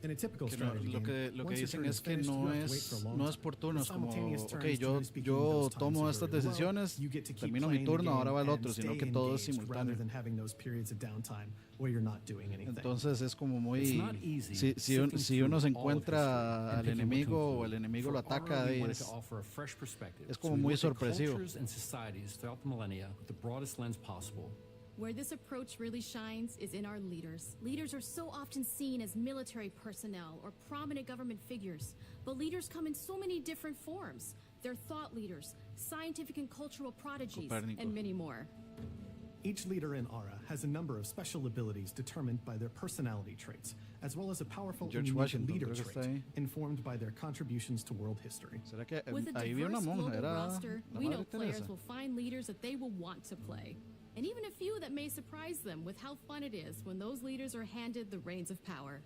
In a typical Que no, strategy lo que game, once your dicen turn es is que finished, you no have to wait for a long no es time. por turnos, The como, simultaneous ok, turns yo, generally speaking yo those times tomo very estas well. decisiones, You get to keep termino playing mi the turno, game ahora va el and otro, sino stay que todo es engaged rather simultáneo. than having those periods of downtime where you're not doing anything. Entonces es como muy... It's not easy Si sifting si uno se through all of encuentra history and al picking what to enemigo o include. el enemigo For lo ataca, Aura, we wanted es to offer a fresh perspective. es So como we muy looked at sorpresivo. cultures and societies throughout the millennia with the broadest lens possible. Where this approach really shines is in our leaders. Leaders are so often seen as military personnel or prominent government figures, but leaders come in so many different forms. They're thought leaders, scientific and cultural prodigies, Copérnico. and many more. Each leader in Aura has a number of special abilities determined by their personality traits, as well as a powerful George and unique Washington, leader creo que está trait ahí. informed by their contributions to world history. ¿Será que With a ahí vi una diverse monja? global Era roster, la we know Madre players Teresa. will find leaders that they will want to play. And even a few that may surprise them with how fun it is when those leaders are handed the reins of power.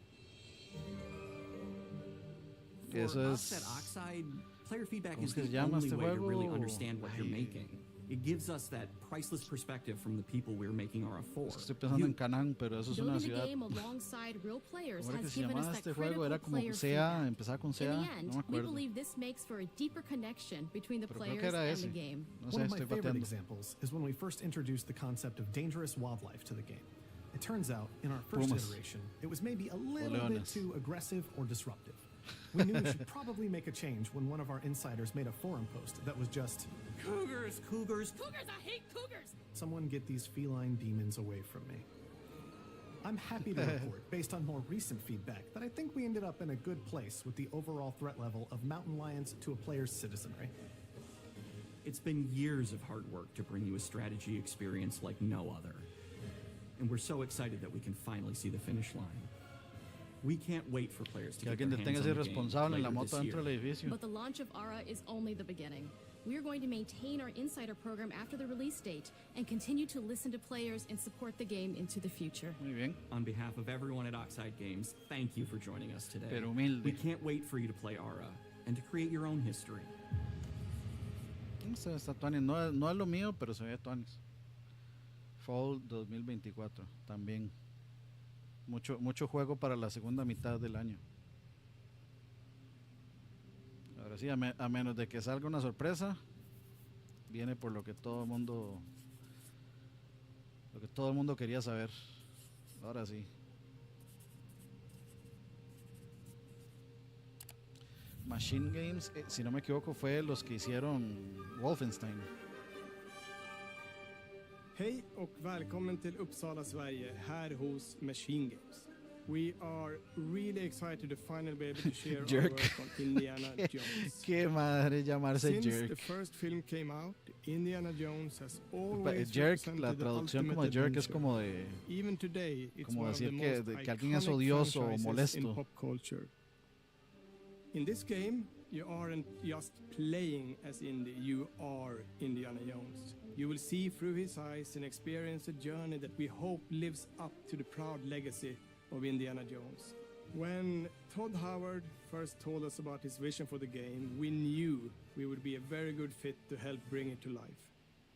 Eso For es... us at Oxide, player feedback ¿Cómo is que se the llama only este way to juego? really understand what you're Ay. making. It gives us that priceless perspective from the people we're making Aura for. Estoy pensando en Canán, pero eso es una Building the ciudad. game alongside real players ¿Cómo era que has se given us llamaba that este juego? critical Era como player SEA, feedback. empezaba con In SEA, the no end, me we acuerdo. believe this makes for a deeper connection between the Pero creo players que era and ese. the game. No One sé, of my estoy favorite bateando. examples is when we first introduced the concept of dangerous wildlife to the game. It turns out, in our first Pumas. iteration, it was maybe a little bit leones. too aggressive or disruptive. We knew we should probably make a change when one of our insiders made a forum post that was just, Cougars, cougars, Cougars, I hate cougars! "Someone get these feline demons away from me." I'm happy to report, based on more recent feedback, that I think we ended up in a good place with the overall threat level of mountain lions to a player's citizenry. It's been years of hard work to bring you a strategy experience like no other. And we're so excited that we can finally see the finish line. We can't wait for players to Que get alguien their detenga hands ese on the game responsable en la later moto this dentro del year. edificio. But the launch of Aura is only the beginning. We are going to maintain our insider program after the release date and continue to listen to players and support the game into the future. Muy bien. On behalf of everyone at Oxide Games, thank you for joining us today. Pero humilde. We can't wait for you to play Aura and to create your own history. Se ve está tuanis. No es lo mío, pero se ve tuanis. Fall 2024 también. Mucho juego para la segunda mitad del año. Ahora sí, a menos de que salga una sorpresa, viene por lo que todo el mundo quería saber. Ahora sí. Machine Games, si no me equivoco, fue los que hicieron Wolfenstein. Hej och välkommen till Uppsala, Sverige, här hos Machine Games. We are really excited to finally be able to share our Jerk. work on Indiana Jones. Qué madre llamarse Since Jerk. the first film came out, Indiana Jones has Pa- always Jerk, represented la the traducción como ultimate Jerk es adventure. como de Even today, it's como one of the decir que, most que alguien es iconic odioso o franchises molesto. in pop culture. In this game, you aren't just playing as Indy, you are Indiana Jones. You will see through his eyes and experience a journey that we hope lives up to the proud legacy of Indiana Jones. When Todd Howard first told us about his vision for the game, we knew we would be a very good fit to help bring it to life.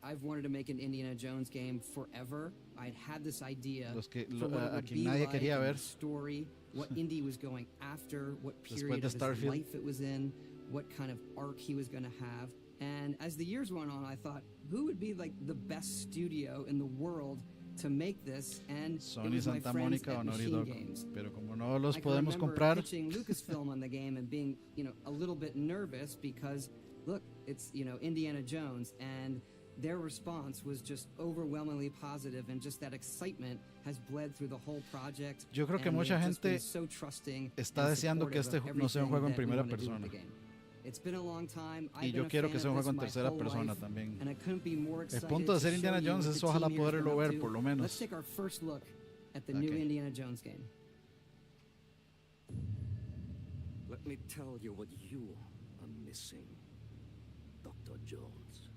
I've wanted to make an Indiana Jones game forever. I'd had this idea Los que, for what it a would quien be nadie like quería and ver the story, what Indy was going after, what Después period de of his Starfield. life it was in, what kind of arc he was going to have. And as the years went on, I thought, who would be like the best studio in the world to make this? And it Sony, was my Santa friends Mónica o at Naughty Machine Dog. Games. Pero como no los I can podemos remember comprar, pitching Lucasfilm on the game and being, a little bit nervous because, look, it's, Indiana Jones, and their response was just overwhelmingly positive, and just that excitement has bled through the whole project. yo creo que and mucha they've just been gente so trusting está and deseando que supportive este of no sea un juego en everything that we primera wanna do with persona. the game. It's been a long time. Y I've yo been a quiero fan que sea un of juego en this my tercera whole persona life, también. and I couldn't be more El excited punto de ser to Indiana show you Jones what es the ojalá team here has poderlo been up ver to. por lo menos. Let's take our first look at the new Okay. Indiana Jones game. Let me tell you what you are missing, Dr. Jones.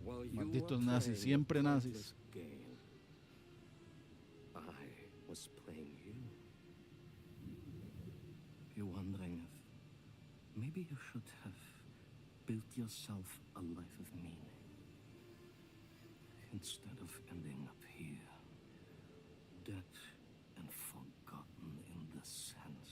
While you Malditos were nazis, playing siempre a nazis. pointless game, I was playing you. You're wondering if maybe you should have built yourself a life of meaning instead of ending up here, dead and forgotten in the sands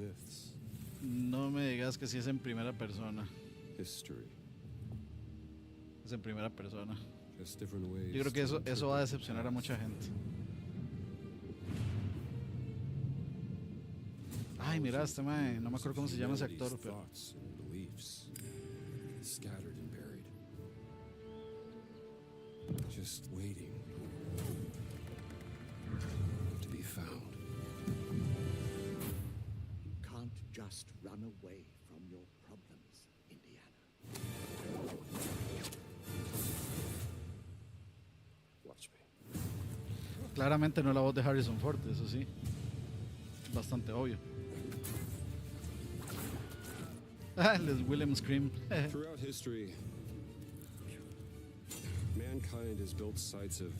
myths. No me digas que si es en primera persona. History. Es en primera persona. Just different ways. Yo creo que eso va a decepcionar a mucha gente. Ay, mira, este mae, no me acuerdo cómo se llama ese actor, pero Thoughts and beliefs, scattered and buried. Just waiting to be found. You can't just run away from your problems, Indiana. Watch me. claramente no es la voz de Harrison Ford, eso sí. Bastante obvio. Les William Scream. Throughout history, mankind has built sites of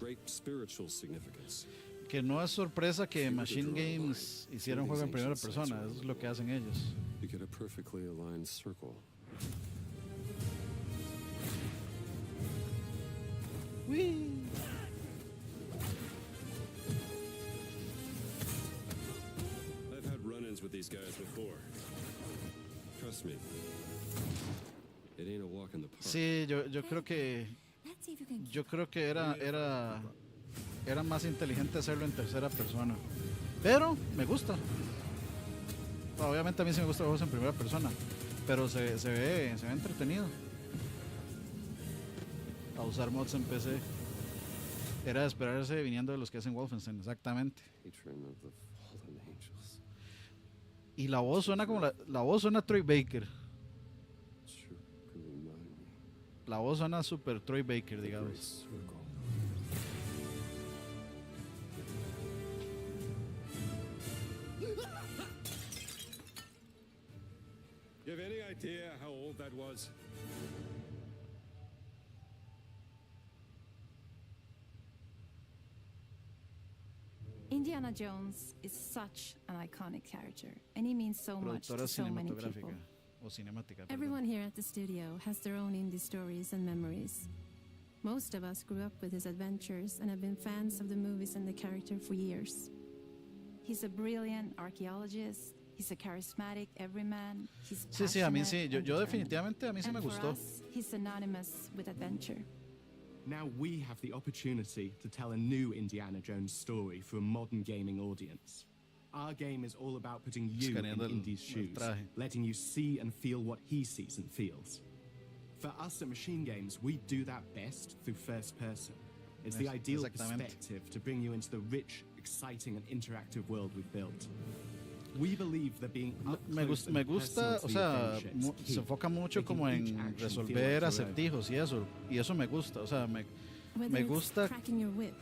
great spiritual significance. Que no es sorpresa que Machine Games hiciera un juego en primera persona, eso es lo que hacen ellos. You get a perfectly aligned circle. Whee! I've had run-ins with these guys before. Trust me, it ain't a walk in the park. Sí, yo creo que era más inteligente hacerlo en tercera persona. Pero me gusta. Obviamente a mí sí me gustan los juegos en primera persona, pero se ve entretenido. A usar mods en PC. Era de esperarse viniendo de los que hacen Wolfenstein, exactamente. Y la voz suena como la voz suena Troy Baker. La voz suena super Troy Baker, digamos. You have any idea how old that was? Indiana Jones is such an iconic character, and he means so much Productora to so many people. cinematográfica o cinemática. Everyone here at the studio has their own indie stories and memories. Most of us grew up with his adventures and have been fans of the movies and the character for years. He's a brilliant archaeologist. He's a charismatic everyman. He's Sí, a mí sí. passionate Yo and definitivamente a mí sí me and for gustó. us, he's synonymous with adventure. Now we have the opportunity to tell a new Indiana Jones story for a modern gaming audience. Our game is all about putting you in Escaneando Indy's shoes, traje. letting you see and feel what he sees and feels. For us at Machine Games, we do that best through first person. It's the ideal Exactamente. perspective to bring you into the rich, exciting, and interactive world we've built. We believe that being up Me close gusta, and personal to o the sea, adventure is key, se enfoca mucho making como each en action feel resolver like your own. acertijos y eso me gusta, o sea, me Whether it's gusta cracking your whip,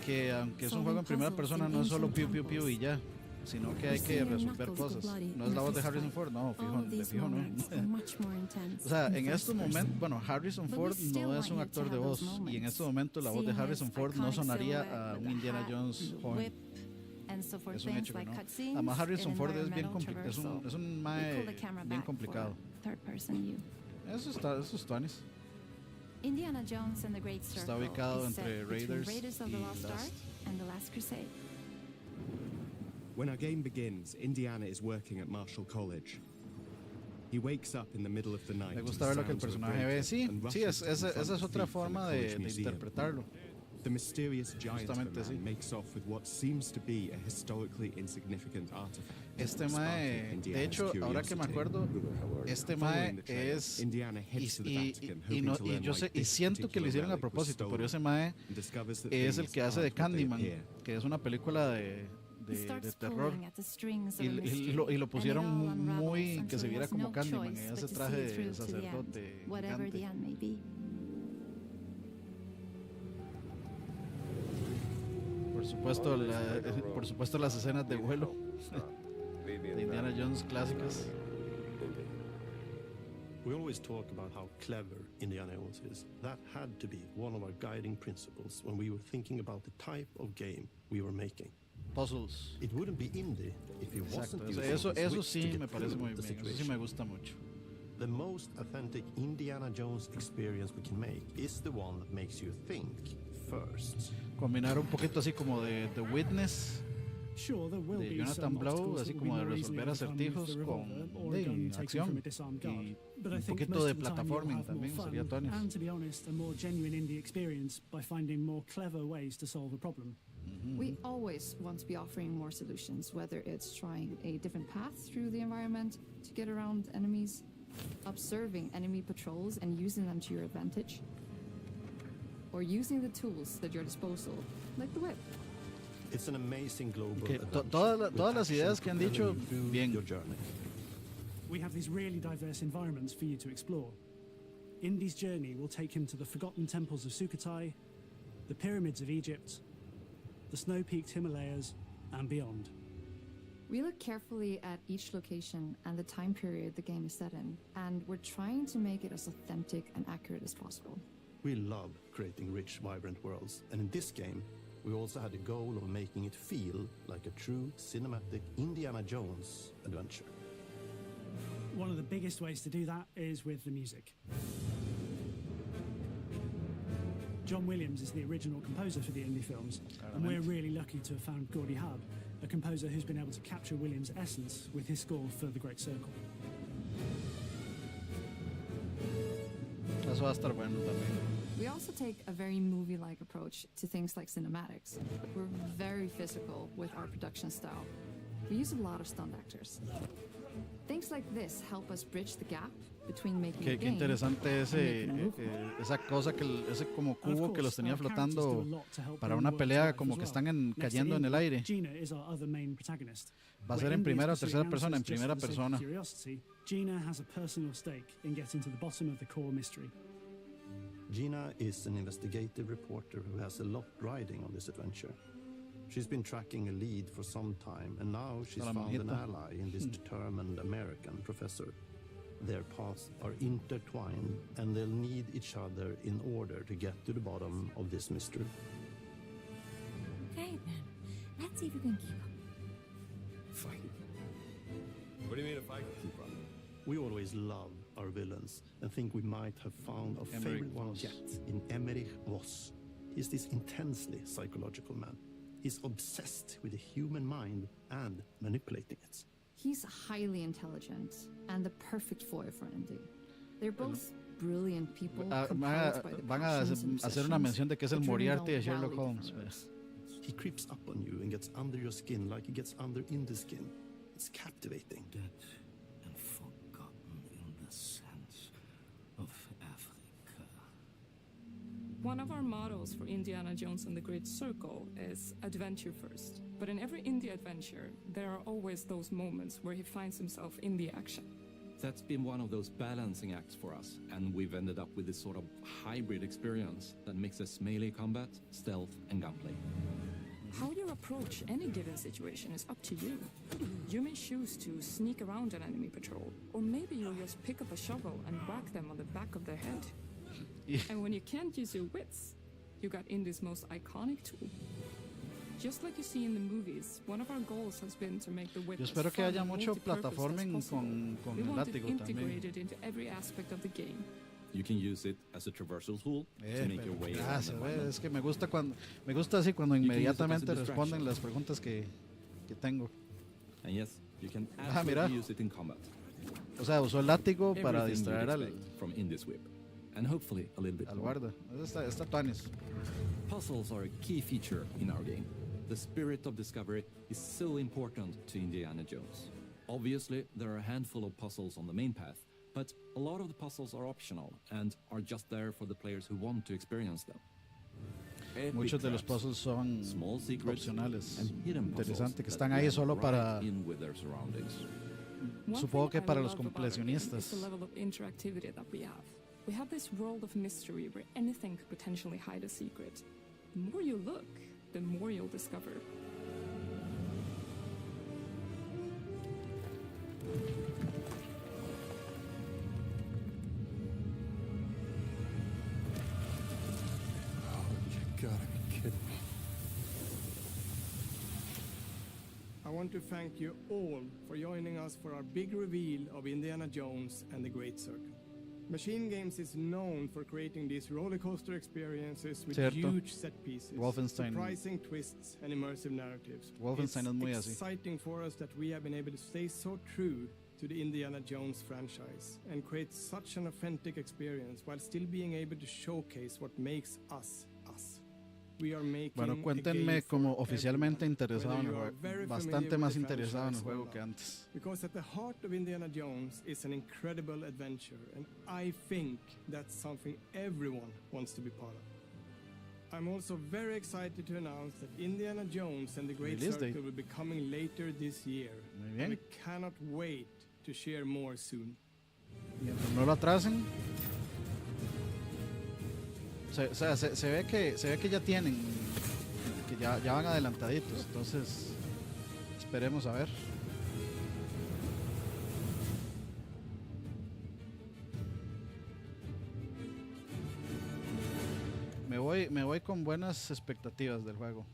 que aunque es un solving juego en primera puzzles persona in no es solo ancient piu piu piu y ya, sino que hay que seeing your resolver knuckles go cosas. bloody No in es la a voz de fist Harrison fight. Ford, no, All fijo, of de these fijo no. moments are much more intense O sea, in en first estos person. momentos, bueno, Harrison But we Ford still no es want un you to actor de have voz those y en moments. estos momentos la voz de Seeing his Harrison Ford no iconic sonaría silhouette a with un the Indiana hat, Jones joven. whip, and so for Es un things hecho que like no. cutscenes Además Harrison and Ford es bien environmental traversal, es un we mae pull the camera bien back for complicado. third person view. Eso es tuanis. Indiana Jones and the Great Está Circle ubicado is set entre between Raiders Raiders of y the Lost Lost. Ark and the Last Crusade. When our game begins, Indiana is working at Marshall College. He wakes up in the middle of the night. Me gusta ver lo que el to the sounds of a personaje ve. great Sí, and sí, rushes to esa confront es a otra thief in the forma college de museum. interpretarlo. The mysterious giant of a Justamente, man sí. makes off with what seems to be a historically insignificant artifact. Este mae, de hecho, ahora que me acuerdo, este mae es y siento que lo hicieron a propósito, pero ese mae es el que hace de Candyman, que es una película de terror y lo pusieron muy que se viera como Candyman, ese traje de sacerdote gigante. Por supuesto las escenas de vuelo de Indiana Jones clásicas. We always talk about how clever Indiana Jones is. That had to be one of our guiding principles when we were thinking about the type of game we were making. Puzzles. It wouldn't be indie if it wasn't using Eso his wits sí to get me parece through muy the bien, eso sí situation. me gusta mucho. The most authentic Indiana Jones experience we can make is the one that makes you think first. Combinar un poquito así como de The Witness Sure, there will de be Jonathan some Blow, obstacles así that will como be de more easily resolver overcome with the acertijos revolver con or a gun de taken from a acción disarmed guard. y But I un think poquito most de of the time you'll plataforming have more también fun sería Tonis. and, to be honest, a more genuine indie experience by finding more clever ways to solve a problem. We always want to be offering more solutions, whether it's trying a different path through the environment to get around enemies, observing enemy patrols and using them to your advantage, or using the tools at your disposal, like the whip. It's an amazing global Que adventure todas las with ideas action que han dicho, propelling you through bien. your journey. We have these really diverse environments for you to explore. Indy's journey will take him to the forgotten temples of Sukhothai, the pyramids of Egypt, the snow-peaked Himalayas, and beyond. We look carefully at each location and the time period the game is set in, and we're trying to make it as authentic and accurate as possible. We love creating rich, vibrant worlds, and in this game, we also had the goal of making it feel like a true cinematic Indiana Jones adventure. One of the biggest ways to do that is with the music. John Williams is the original composer for the indie films, and we're really lucky to have found Gordy Hub, a composer who's been able to capture Williams' essence with his score for The Great Circle. Eso va a estar bueno también. We also take a very movie-like approach to things like cinematics. We're very physical with our production style. We use a lot of stunt actors. Things like this help us bridge the gap between making a Qué game interesante esa cosa, ese como cubo que los tenía flotando para una pelea, como que están cayendo en el aire. Va a ser en primera o tercera persona, en primera persona. Gina has a personal stake in getting to the bottom of the core mystery. Gina is an investigative reporter who has a lot riding on this adventure. She's been tracking a lead for some time, and now she's found an ally in this determined American professor. Their paths are intertwined, and they'll need each other in order to get to the bottom of this mystery. Okay, then. Let's see if we can keep up. Fight. What do you mean if I can keep up? We always love our villains and think we might have found our favorite one yet in Emmerich Voss. He's this intensely psychological man. He's obsessed with the human mind and manipulating it. He's highly intelligent and the perfect foil for Indy. They're both brilliant people. Van a hacer una mención de que es el Moriarty de Sherlock Holmes. He creeps up on you and gets under your skin like he gets under Indy's skin. It's captivating. Dead and forgotten in the sense of Africa. One of our mottos for Indiana Jones and the Great Circle is adventure first. But in every indie adventure, there are always those moments where he finds himself in the action. That's been one of those balancing acts for us, and we've ended up with this sort of hybrid experience that mixes melee combat, stealth, and gunplay. How you approach any given situation is up to you. You may choose to sneak around an enemy patrol, or maybe you'll just pick up a shovel and whack them on the back of their head. And when you can't use your wits, you got Indy's most iconic tool. Just like you see in the movies, one of our goals has been to make the whip Yo espero que haya mucho plataforming con we el want it látigo también. integrated into every aspect of the game. You can use it as a traversal tool to make your way around the environment. Es que me gusta así cuando inmediatamente responden las preguntas que tengo. And yes, you can mira. absolutely use it in combat. O sea, usó el látigo para Everything distraer you'd al expect from Indy's whip, and hopefully a little bit more. guarda. Está tuanis. Puzzles are a key feature in our game. The spirit of discovery is so important to Indiana Jones. Obviously, there are a handful of puzzles on the main path, but a lot of the puzzles are optional and are just there for the players who want to experience them. Muchos de los puzzles son Small secrets opcionales. and hidden Interesante que puzzles están that ahí blend solo right para, in with their surroundings. supongo que One thing para I los love about our game completionistas. is the level of interactivity that we have. We have this world of mystery where anything could potentially hide a secret. The more you look, the more you'll discover. You gotta be kidding me. I want to thank you all for joining us for our big reveal of Indiana Jones and the Great Circle. Machine Games is known for creating these roller coaster experiences with huge set pieces, surprising twists, and immersive narratives. Wolfenstein es muy así. It's exciting for us that we have been able to stay so true to the Indiana Jones franchise and create such an authentic experience while still being able to showcase what makes us us. Bueno, cuéntenme como oficialmente interesado en el juego, bastante más interesado en el juego que antes. Because at the heart of Indiana Jones is an incredible adventure, and I think that's something everyone wants to be part of. I'm also very excited to announce that Indiana Jones and the Great Circle will be coming later this year. And I cannot wait to share more soon. Mientras no lo atrasen. Se ve que ya tienen, que ya van adelantaditos, entonces esperemos a ver. Me voy con buenas expectativas del juego.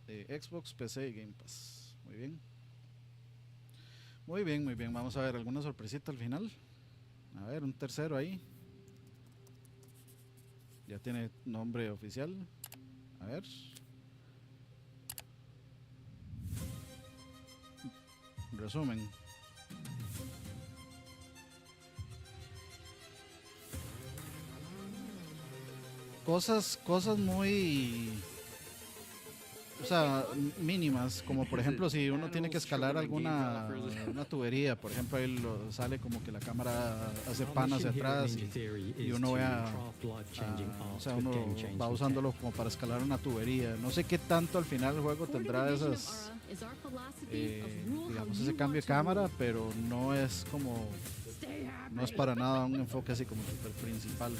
Xbox, PC y Game Pass. Muy bien. Muy bien, muy bien. Vamos a ver alguna sorpresita al final. A ver, un tercero ahí. Ya tiene nombre oficial. A ver. Resumen. Cosas muy, o sea, mínimas, como por ejemplo si uno tiene que escalar una tubería, por ejemplo, ahí sale como que la cámara hace pan hacia atrás y uno o sea, uno va usándolo como para escalar una tubería. No sé qué tanto al final el juego tendrá esas, digamos, ese cambio de cámara, pero no es para nada un enfoque así como super principal.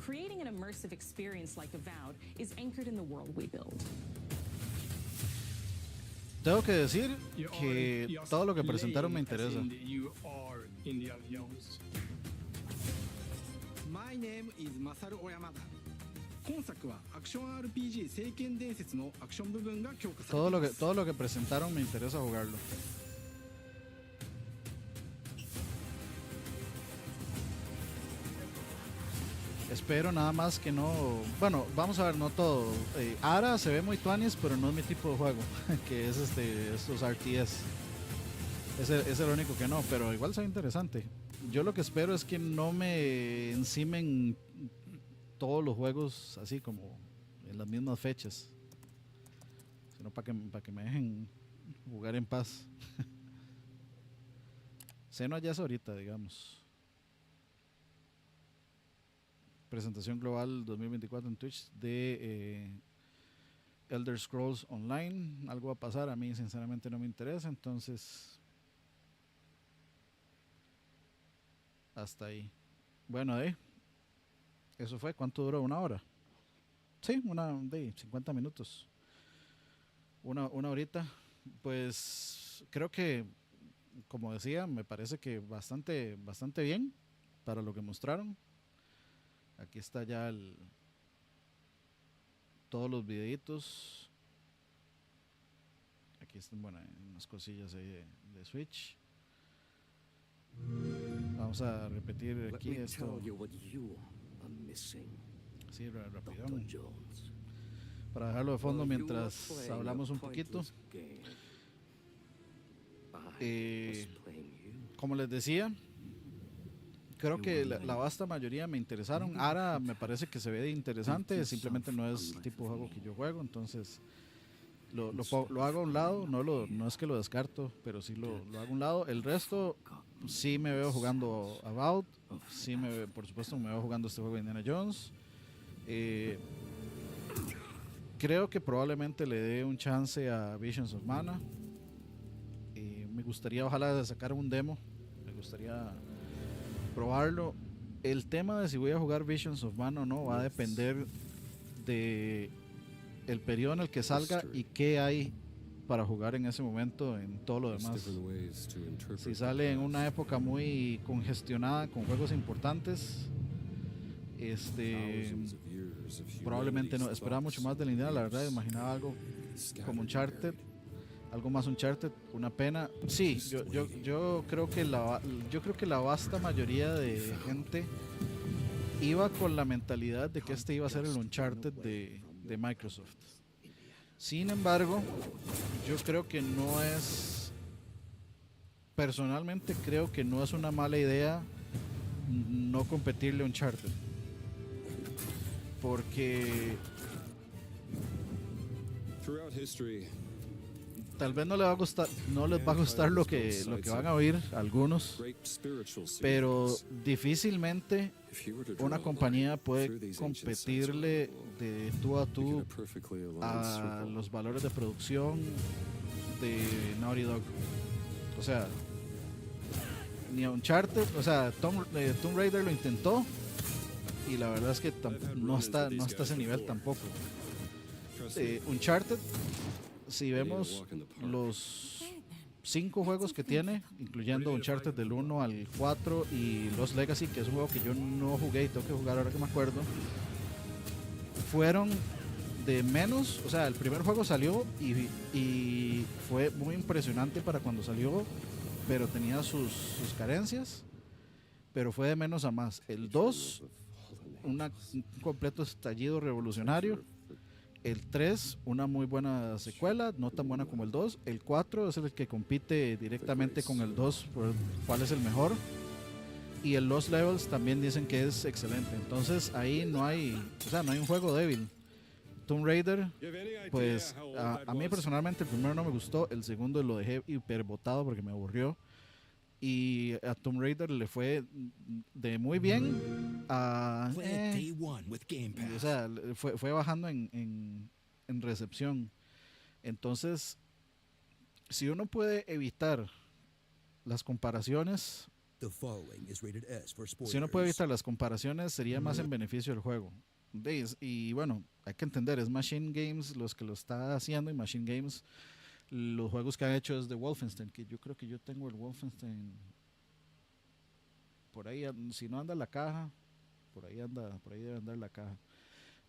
Creating an immersive experience like Avowed is anchored in the world we build. Tengo que decir que todo lo que presentaron me interesa. My name is Masaru Oyamada. 今作はアクション RPG 聖剣伝説のアクション部分が強化されています。Todo lo que presentaron me interesa jugarlo. Espero nada más que no. Bueno, vamos a ver, no todo. Ara se ve muy tuanis, pero no es mi tipo de juego, que es estos RTS. Es el único que no, pero igual se ve interesante. Yo lo que espero es que no me encimen todos los juegos así como en las mismas fechas, sino para que me dejen jugar en paz. Seno ya es ahorita, digamos. Presentación global 2024 en Twitch de Elder Scrolls Online. Algo va a pasar, a mí sinceramente no me interesa, entonces hasta ahí. Bueno, eso fue. ¿Cuánto duró? ¿Una hora? Sí, de 50 minutos. Una horita. Pues creo que, como decía, me parece que bastante bien para lo que mostraron. Aquí está ya todos los videitos. Aquí están, bueno, unas cosillas ahí de Switch. Vamos a repetir aquí esto. Sí, rapidón. Para dejarlo de fondo mientras hablamos un poquito. Como les decía, creo que la vasta mayoría me interesaron. Ara me parece que se ve interesante, simplemente no es el tipo de juego que yo juego, entonces lo hago a un lado, no es que lo descarto, pero sí lo hago a un lado. El resto sí me veo jugando About, por supuesto me veo jugando este juego de Indiana Jones. Creo que probablemente le dé un chance a Visions of Mana. Me gustaría, ojalá, sacar un demo, me gustaría probarlo. El tema de si voy a jugar Visions of Mana o no va a depender de el periodo en el que salga y qué hay para jugar en ese momento en todo lo demás. Si sale en una época muy congestionada con juegos importantes, probablemente no. Esperaba mucho más de la idea, la verdad. Imaginaba algo como Uncharted, algo más Uncharted, una pena. Sí, yo creo que la vasta mayoría de gente iba con la mentalidad de que este iba a ser el Uncharted de Microsoft. Sin embargo, yo creo que no es, personalmente creo que no es una mala idea no competirle a Uncharted, porque tal vez no les va a gustar lo que van a oír algunos, pero difícilmente una compañía puede competirle de tú a tú a los valores de producción de Naughty Dog. O sea, ni a Uncharted, o sea, Tomb Raider lo intentó y la verdad es que no está a ese nivel tampoco. Uncharted, si vemos los 5 juegos que tiene, incluyendo Uncharted del 1 al 4 y Lost Legacy, que es un juego que yo no jugué y tengo que jugar ahora que me acuerdo, fueron de menos. O sea, el primer juego salió y fue muy impresionante para cuando salió, pero tenía sus carencias, pero fue de menos a más. El 2, un completo estallido revolucionario. El 3, una muy buena secuela, no tan buena como el 2. El 4 es el que compite directamente con el 2 por cuál es el mejor. Y el Lost Levels también dicen que es excelente. Entonces ahí no hay un juego débil. Tomb Raider, pues a mí personalmente el primero no me gustó, el segundo lo dejé hiperbotado porque me aburrió. Y a Tomb Raider le fue de muy bien a o sea, fue bajando en recepción. Entonces, si uno puede evitar las comparaciones, sería más en beneficio del juego. Y bueno, hay que entender, es Machine Games los que lo está haciendo, y Machine Games, los juegos que han hecho es de Wolfenstein, que yo creo que yo tengo el Wolfenstein por ahí, si no anda la caja, por ahí debe andar la caja,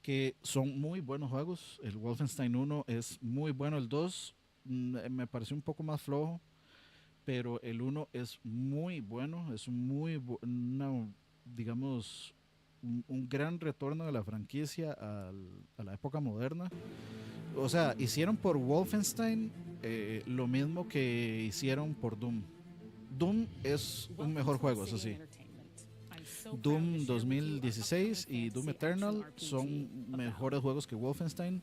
que son muy buenos juegos. El Wolfenstein 1 es muy bueno, el 2 me pareció un poco más flojo, pero el 1 es muy bueno, es digamos un gran retorno de la franquicia a la época moderna. O sea, hicieron por Wolfenstein lo mismo que hicieron por Doom. Doom es un mejor juego, eso sí. Doom 2016 y Doom Eternal son mejores juegos que Wolfenstein,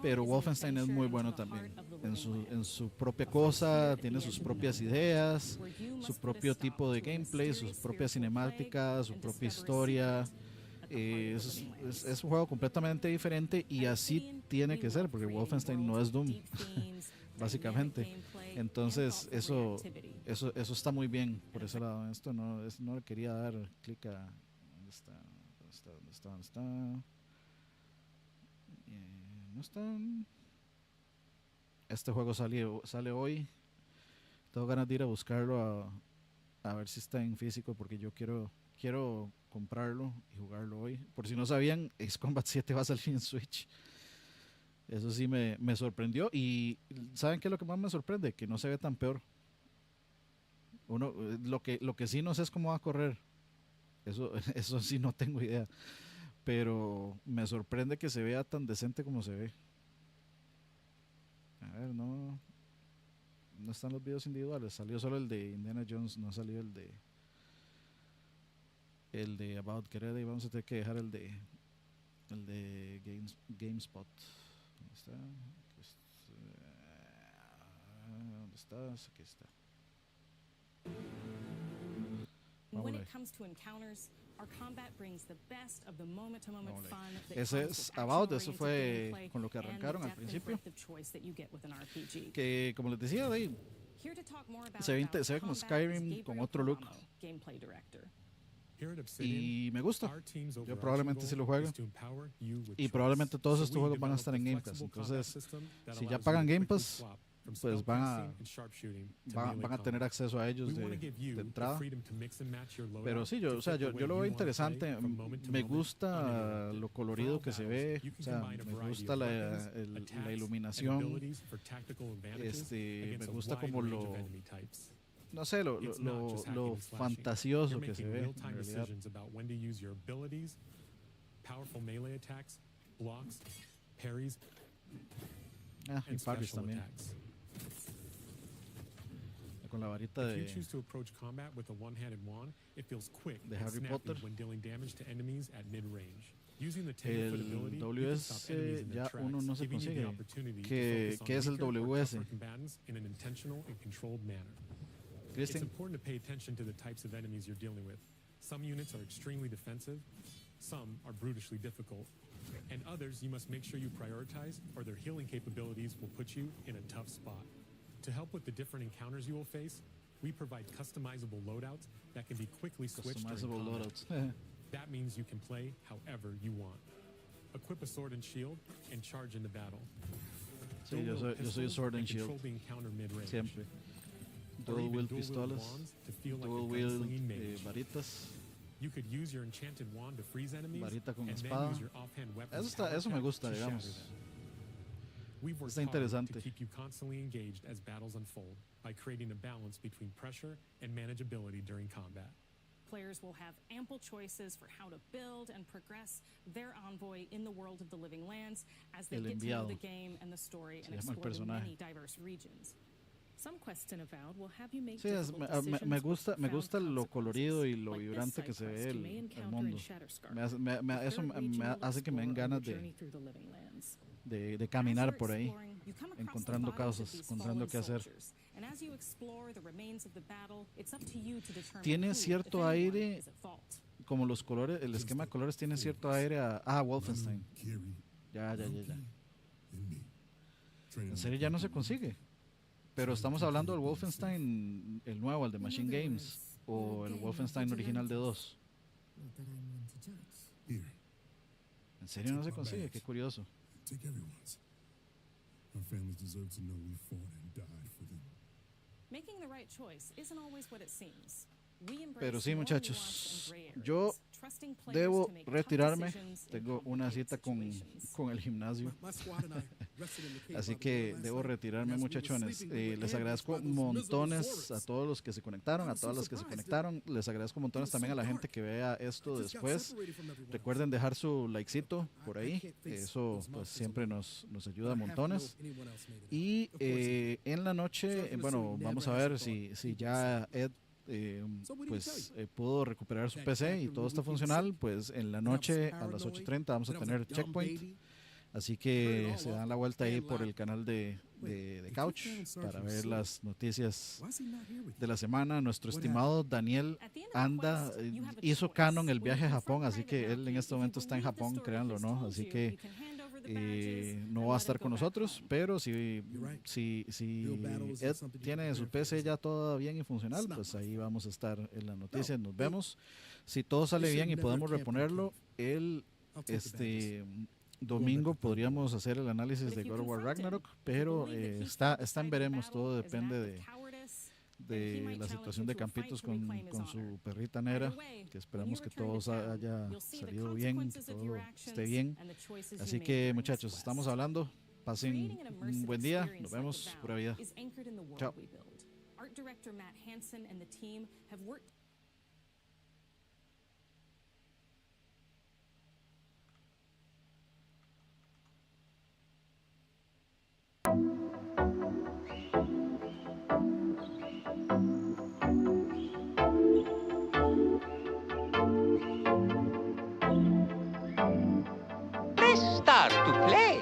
pero Wolfenstein es muy bueno también en su propia cosa, tiene sus propias ideas, su propio tipo de gameplay, sus propias cinemáticas, su propia historia. Es un juego completamente diferente y así tiene que ser, porque Wolfenstein no es Doom básicamente. Entonces eso está muy bien por ese lado. Esto no le quería dar clic a ¿dónde está? No está. Este juego sale hoy. Tengo ganas de ir a buscarlo a ver si está en físico, porque yo quiero comprarlo y jugarlo hoy. Por si no sabían, Ace Combat 7 va a salir en Switch. Eso sí me sorprendió. Y ¿saben qué es lo que más me sorprende? Que no se ve tan peor. Lo que sí no sé es cómo va a correr. Eso sí no tengo idea. Pero me sorprende que se vea tan decente como se ve. A ver, no están los videos individuales. Salió solo el de Indiana Jones, no salió el de About Get, y vamos a tener que dejar el de GameSpot. ¿Dónde está? ¿Dónde estás? Aquí está. When it comes to encounters, our combat brings the best of the moment-to-moment fun that Ese es About, eso fue con lo que arrancaron al principio. Que como les decía, se ve como Skyrim con otro look. Y me gusta. Yo probablemente sí lo juego. Y probablemente todos estos juegos van a estar en Game Pass. Entonces, si ya pagan Game Pass, pues van a tener acceso a ellos de entrada. Pero sí, yo lo veo interesante. Me gusta lo colorido que se ve, o sea, me gusta la iluminación, me gusta como no sé, lo fantasioso que se ve en realidad. Y parries también. Con la varita de Harry Potter. El WS ya uno no se consigue. ¿Qué es el WS? It's important to pay attention to the types of enemies you're dealing with. Some units are extremely defensive, some are brutishly difficult, and others you must make sure you prioritize, or their healing capabilities will put you in a tough spot. To help with the different encounters you will face, we provide customizable loadouts that can be quickly switched during combat. That means you can play however you want. Equip a sword and shield and charge into battle. Sí, yo soy sword and shield. Siempre. Dual wield pistolas, dual wield varitas, varita con espada. Eso me gusta, digamos. Está interesante. To keep you constantly engaged as battles unfold by creating a balance between pressure and manageability during combat. Players will have ample choices for how to build and progress their envoy in the world of the living lands as they get to know the game and the story and explore the many diverse regions. Sí, me gusta lo colorido y lo vibrante que se ve el mundo. Eso me hace que me den ganas de caminar por ahí, encontrando cosas, encontrando qué hacer. Tiene cierto aire, como los colores, el esquema de colores tiene cierto aire a Wolfenstein. Ya. En serio ya no se consigue. Pero estamos hablando del Wolfenstein, el nuevo, el de Machine Games, o el Wolfenstein original de 2. ¿En serio no se consigue? Qué curioso. Pero sí, muchachos, yo debo retirarme. Tengo una cita con el gimnasio. Así que debo retirarme, muchachones. Les agradezco montones a todos los que se conectaron, a todas las que se conectaron. Les agradezco montones también a la gente que vea esto después. Recuerden dejar su likecito por ahí. Eso pues siempre nos ayuda montones. Y en la noche, bueno, vamos a ver si ya Ed pudo recuperar su PC y todo está funcional. Pues en la noche a las 8:30 vamos a tener Checkpoint, así que se dan la vuelta ahí por el canal de Couch para ver las noticias de la semana. Nuestro estimado Daniel hizo canon el viaje a Japón, así que él en este momento está en Japón, créanlo o no, así que no va a estar con nosotros, pero si Ed tiene su PC ya todo bien y funcional, pues ahí vamos a estar en las noticias. Nos vemos. Si todo sale bien y podemos reponerlo, el domingo podríamos hacer el análisis de God of War Ragnarok, pero está en veremos. Todo depende de la situación de Campitos con su perrita negra, que esperamos que todo haya salido bien, que todo esté bien. Así que, muchachos, estamos hablando. Pasen un buen día. Nos vemos. Pura vida. Chao. Press start to play.